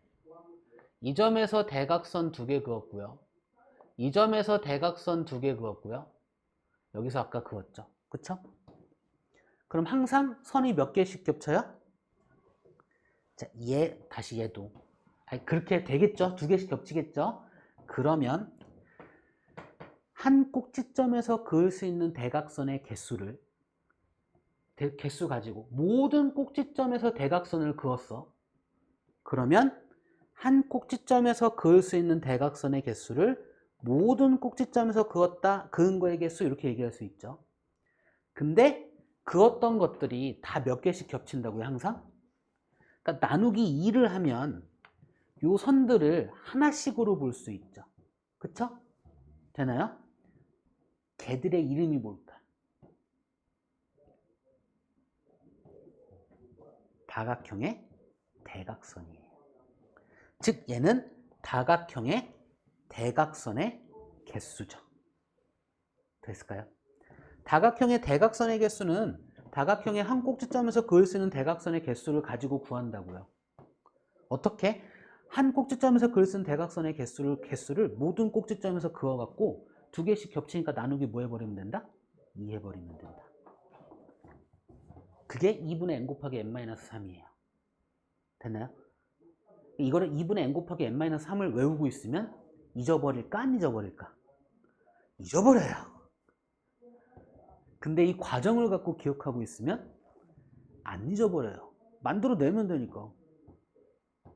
이 점에서 대각선 두 개 그었고요. 이 점에서 대각선 두 개 그었고요. 여기서 아까 그었죠. 그쵸? 그럼 항상 선이 몇 개씩 겹쳐요? 자, 다시 얘도. 아니, 그렇게 되겠죠? 두 개씩 겹치겠죠? 그러면 한 꼭지점에서 그을 수 있는 대각선의 개수를 개수 가지고 모든 꼭지점에서 대각선을 그었어. 그러면 한 꼭지점에서 그을 수 있는 대각선의 개수를 모든 꼭지점에서 그은 거의 개수 이렇게 얘기할 수 있죠. 근데 그었던 것들이 다 몇 개씩 겹친다고요, 항상? 그러니까 나누기 2를 하면 요 선들을 하나씩으로 볼 수 있죠. 그쵸? 되나요? 걔들의 이름이 뭘까? 다각형의 대각선이에요. 즉 얘는 다각형의 대각선의 개수죠. 됐을까요? 다각형의 대각선의 개수는 다각형의 한 꼭지점에서 그을 수 있는 대각선의 개수를 가지고 구한다고요. 어떻게? 한 꼭지점에서 그을 수 있는 대각선의 개수를 모든 꼭지점에서 그어갖고 두 개씩 겹치니까 나누기 뭐 해버리면 된다? 2 해버리면 된다. 그게 2분의 n 곱하기 n-3이에요. 됐나요? 이거를 2분의 n 곱하기 n-3을 외우고 있으면 잊어버릴까 안 잊어버릴까? 잊어버려요. 근데 이 과정을 갖고 기억하고 있으면 안 잊어버려요. 만들어내면 되니까.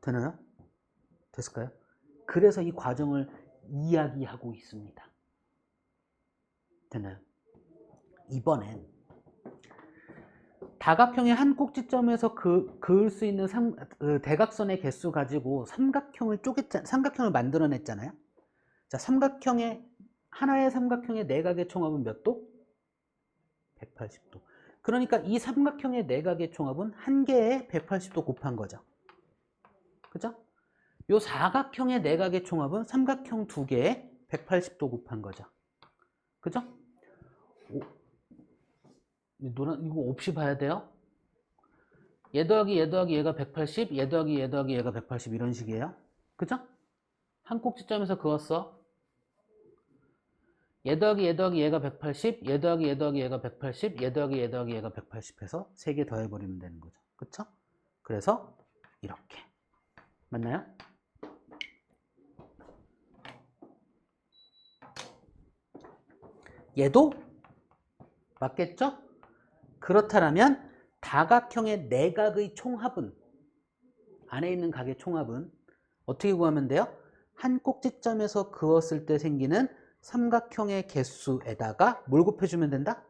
되나요? 됐을까요? 그래서 이 과정을 이야기하고 있습니다. 되나요? 이번엔 다각형의 한 꼭지점에서 그을 수 있는 대각선의 개수 가지고 삼각형을 만들어냈잖아요. 자, 하나의 삼각형의 내각의 총합은 몇 도? 180도. 그러니까 이 삼각형의 내각의 총합은 한 개에 180도 곱한 거죠. 그죠? 요 사각형의 내각의 총합은 삼각형 두 개에 180도 곱한 거죠. 그죠? 이거 없이 봐야 돼요? 얘 더하기 얘 더하기 얘가 180, 얘 더하기 얘 더하기 얘가 180 이런 식이에요. 그죠? 한 꼭지점에서 그었어. 얘 더하기 얘 더하기 얘가 180, 얘 더하기 얘 더하기 얘가 180, 얘 더하기 얘 더하기 얘가 180 해서 3개 더해버리면 되는 거죠. 그쵸? 그래서 이렇게. 맞나요? 얘도 맞겠죠? 그렇다면 다각형의 내각의 총합은, 안에 있는 각의 총합은 어떻게 구하면 돼요? 한 꼭지점에서 그었을 때 생기는 삼각형의 개수에다가 뭘 곱해주면 된다?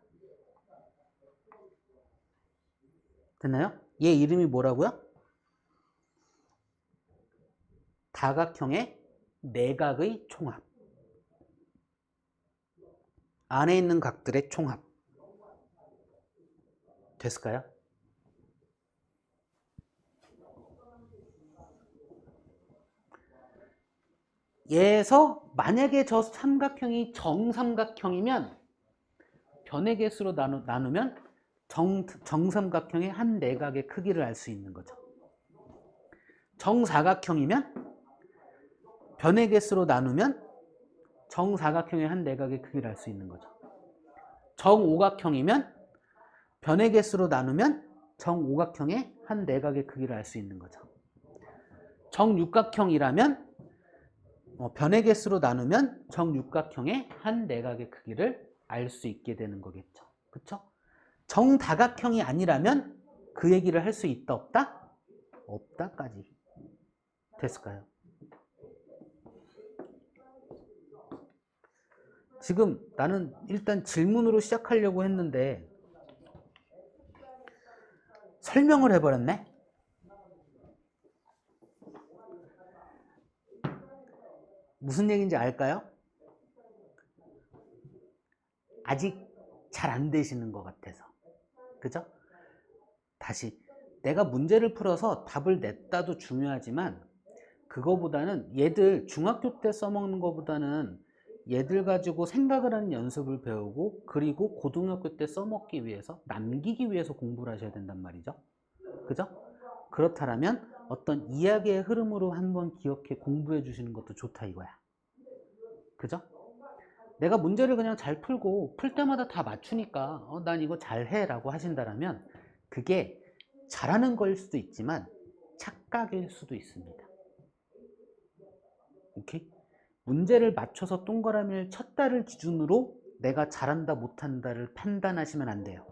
됐나요? 얘 이름이 뭐라고요? 다각형의 내각의 총합. 안에 있는 각들의 총합. 됐을까요? 얘에서 만약에 저 삼각형이 정삼각형이면 변의 개수로 나누면 정삼각형의 한 내각의 크기를 알 수 있는 거죠. 정사각형이면 변의 개수로 나누면 정사각형의 한 내각의 크기를 알 수 있는 거죠. 정오각형이면 변의 개수로 나누면 정오각형의 한 내각의 크기를 알 수 있는 거죠. 정육각형이라면 변의 개수로 나누면 정육각형의 한 내각의 크기를 알 수 있게 되는 거겠죠. 그쵸? 정다각형이 아니라면 그 얘기를 할 수 있다 없다? 없다까지. 됐을까요? 지금 나는 일단 질문으로 시작하려고 했는데 설명을 해버렸네? 무슨 얘기인지 알까요? 아직 잘 안 되시는 것 같아서. 그죠? 다시. 내가 문제를 풀어서 답을 냈다도 중요하지만 그거보다는 얘들 중학교 때 써먹는 거보다는 얘들 가지고 생각을 하는 연습을 배우고 그리고 고등학교 때 써먹기 위해서 남기기 위해서 공부를 하셔야 된단 말이죠. 그죠? 그렇다면 어떤 이야기의 흐름으로 한번 기억해 공부해 주시는 것도 좋다 이거야. 그죠? 내가 문제를 그냥 잘 풀고 풀 때마다 다 맞추니까 난 이거 잘해 라고 하신다면 그게 잘하는 걸 수도 있지만 착각일 수도 있습니다. 오케이? 문제를 맞춰서 동그라미를 쳤다를 기준으로 내가 잘한다 못한다를 판단하시면 안 돼요.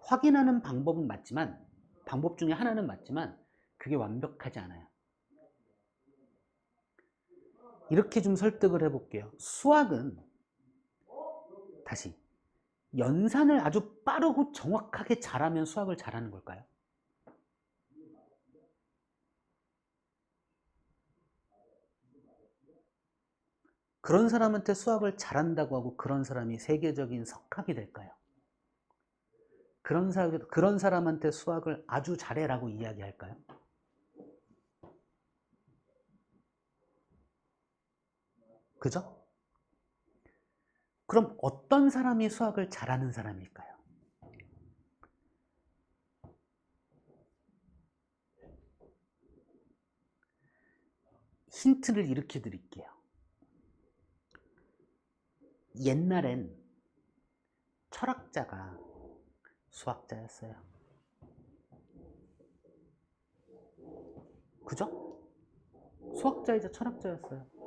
확인하는 방법은 맞지만 방법 중에 하나는 맞지만 그게 완벽하지 않아요. 이렇게 좀 설득을 해볼게요. 수학은 다시 연산을 아주 빠르고 정확하게 잘하면 수학을 잘하는 걸까요? 그런 사람한테 수학을 잘한다고 하고 그런 사람이 세계적인 석학이 될까요? 그런 사람한테 수학을 아주 잘해라고 이야기할까요? 그죠? 그럼 어떤 사람이 수학을 잘하는 사람일까요? 힌트를 이렇게 드릴게요. 옛날엔 철학자가 수학자였어요. 그죠? 수학자이자 철학자였어요.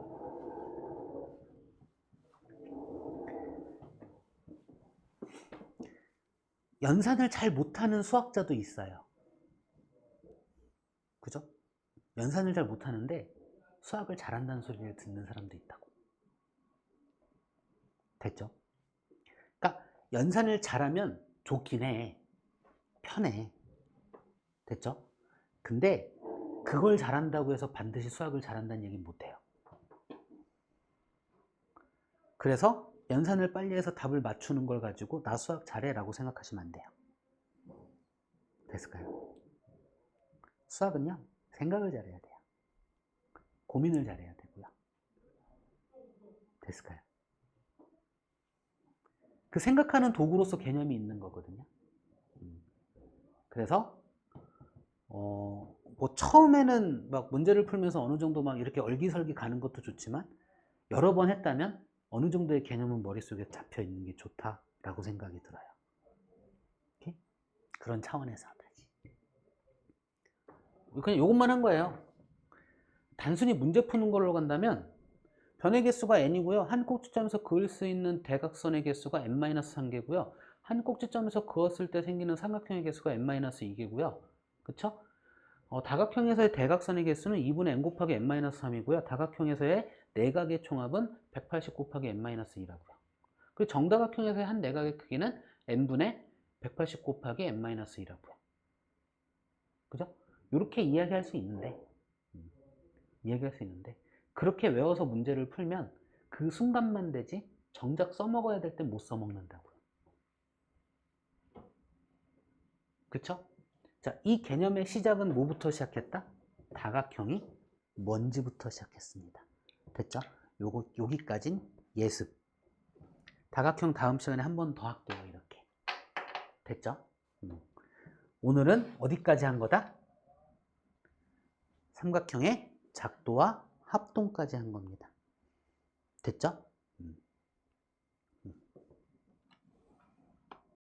연산을 잘 못하는 수학자도 있어요. 그죠? 연산을 잘 못하는데 수학을 잘한다는 소리를 듣는 사람도 있다고. 됐죠? 그러니까 연산을 잘하면 좋긴 해. 편해. 됐죠? 근데 그걸 잘한다고 해서 반드시 수학을 잘한다는 얘기는 못해요. 그래서 연산을 빨리 해서 답을 맞추는 걸 가지고 나 수학 잘해 라고 생각하시면 안 돼요. 됐을까요? 수학은요, 생각을 잘해야 돼요. 고민을 잘해야 되고요. 됐을까요? 그 생각하는 도구로서 개념이 있는 거거든요. 그래서 뭐 처음에는 막 문제를 풀면서 어느 정도 막 이렇게 얼기설기 가는 것도 좋지만 여러 번 했다면 어느 정도의 개념은 머릿속에 잡혀 있는 게 좋다라고 생각이 들어요. 오케이? 그런 차원에서 하다지. 그냥 이것만 한 거예요. 단순히 문제 푸는 걸로 간다면 변의 개수가 n이고요. 한 꼭지점에서 그을 수 있는 대각선의 개수가 n-1개고요. 한 꼭지점에서 그었을 때 생기는 삼각형의 개수가 n-2개고요. 그쵸? 다각형에서의 대각선의 개수는 2분의 n 곱하기 n-3이고요. 다각형에서의 내각의 총합은 180 곱하기 n-2라고요. 그리고 정다각형에서의 한 내각의 크기는 n분의 180 곱하기 n-2라고요. 그죠? 이렇게 이야기할 수 있는데 그렇게 외워서 문제를 풀면 그 순간만 되지 정작 써먹어야 될 때 못 써먹는다고요. 그쵸? 자, 이 개념의 시작은 뭐부터 시작했다? 다각형이 뭔지부터 시작했습니다. 됐죠? 여기까진 예습. 다각형 다음 시간에 한 번 더 할게요. 이렇게. 됐죠? 오늘은 어디까지 한 거다? 삼각형의 작도와 합동까지 한 겁니다. 됐죠?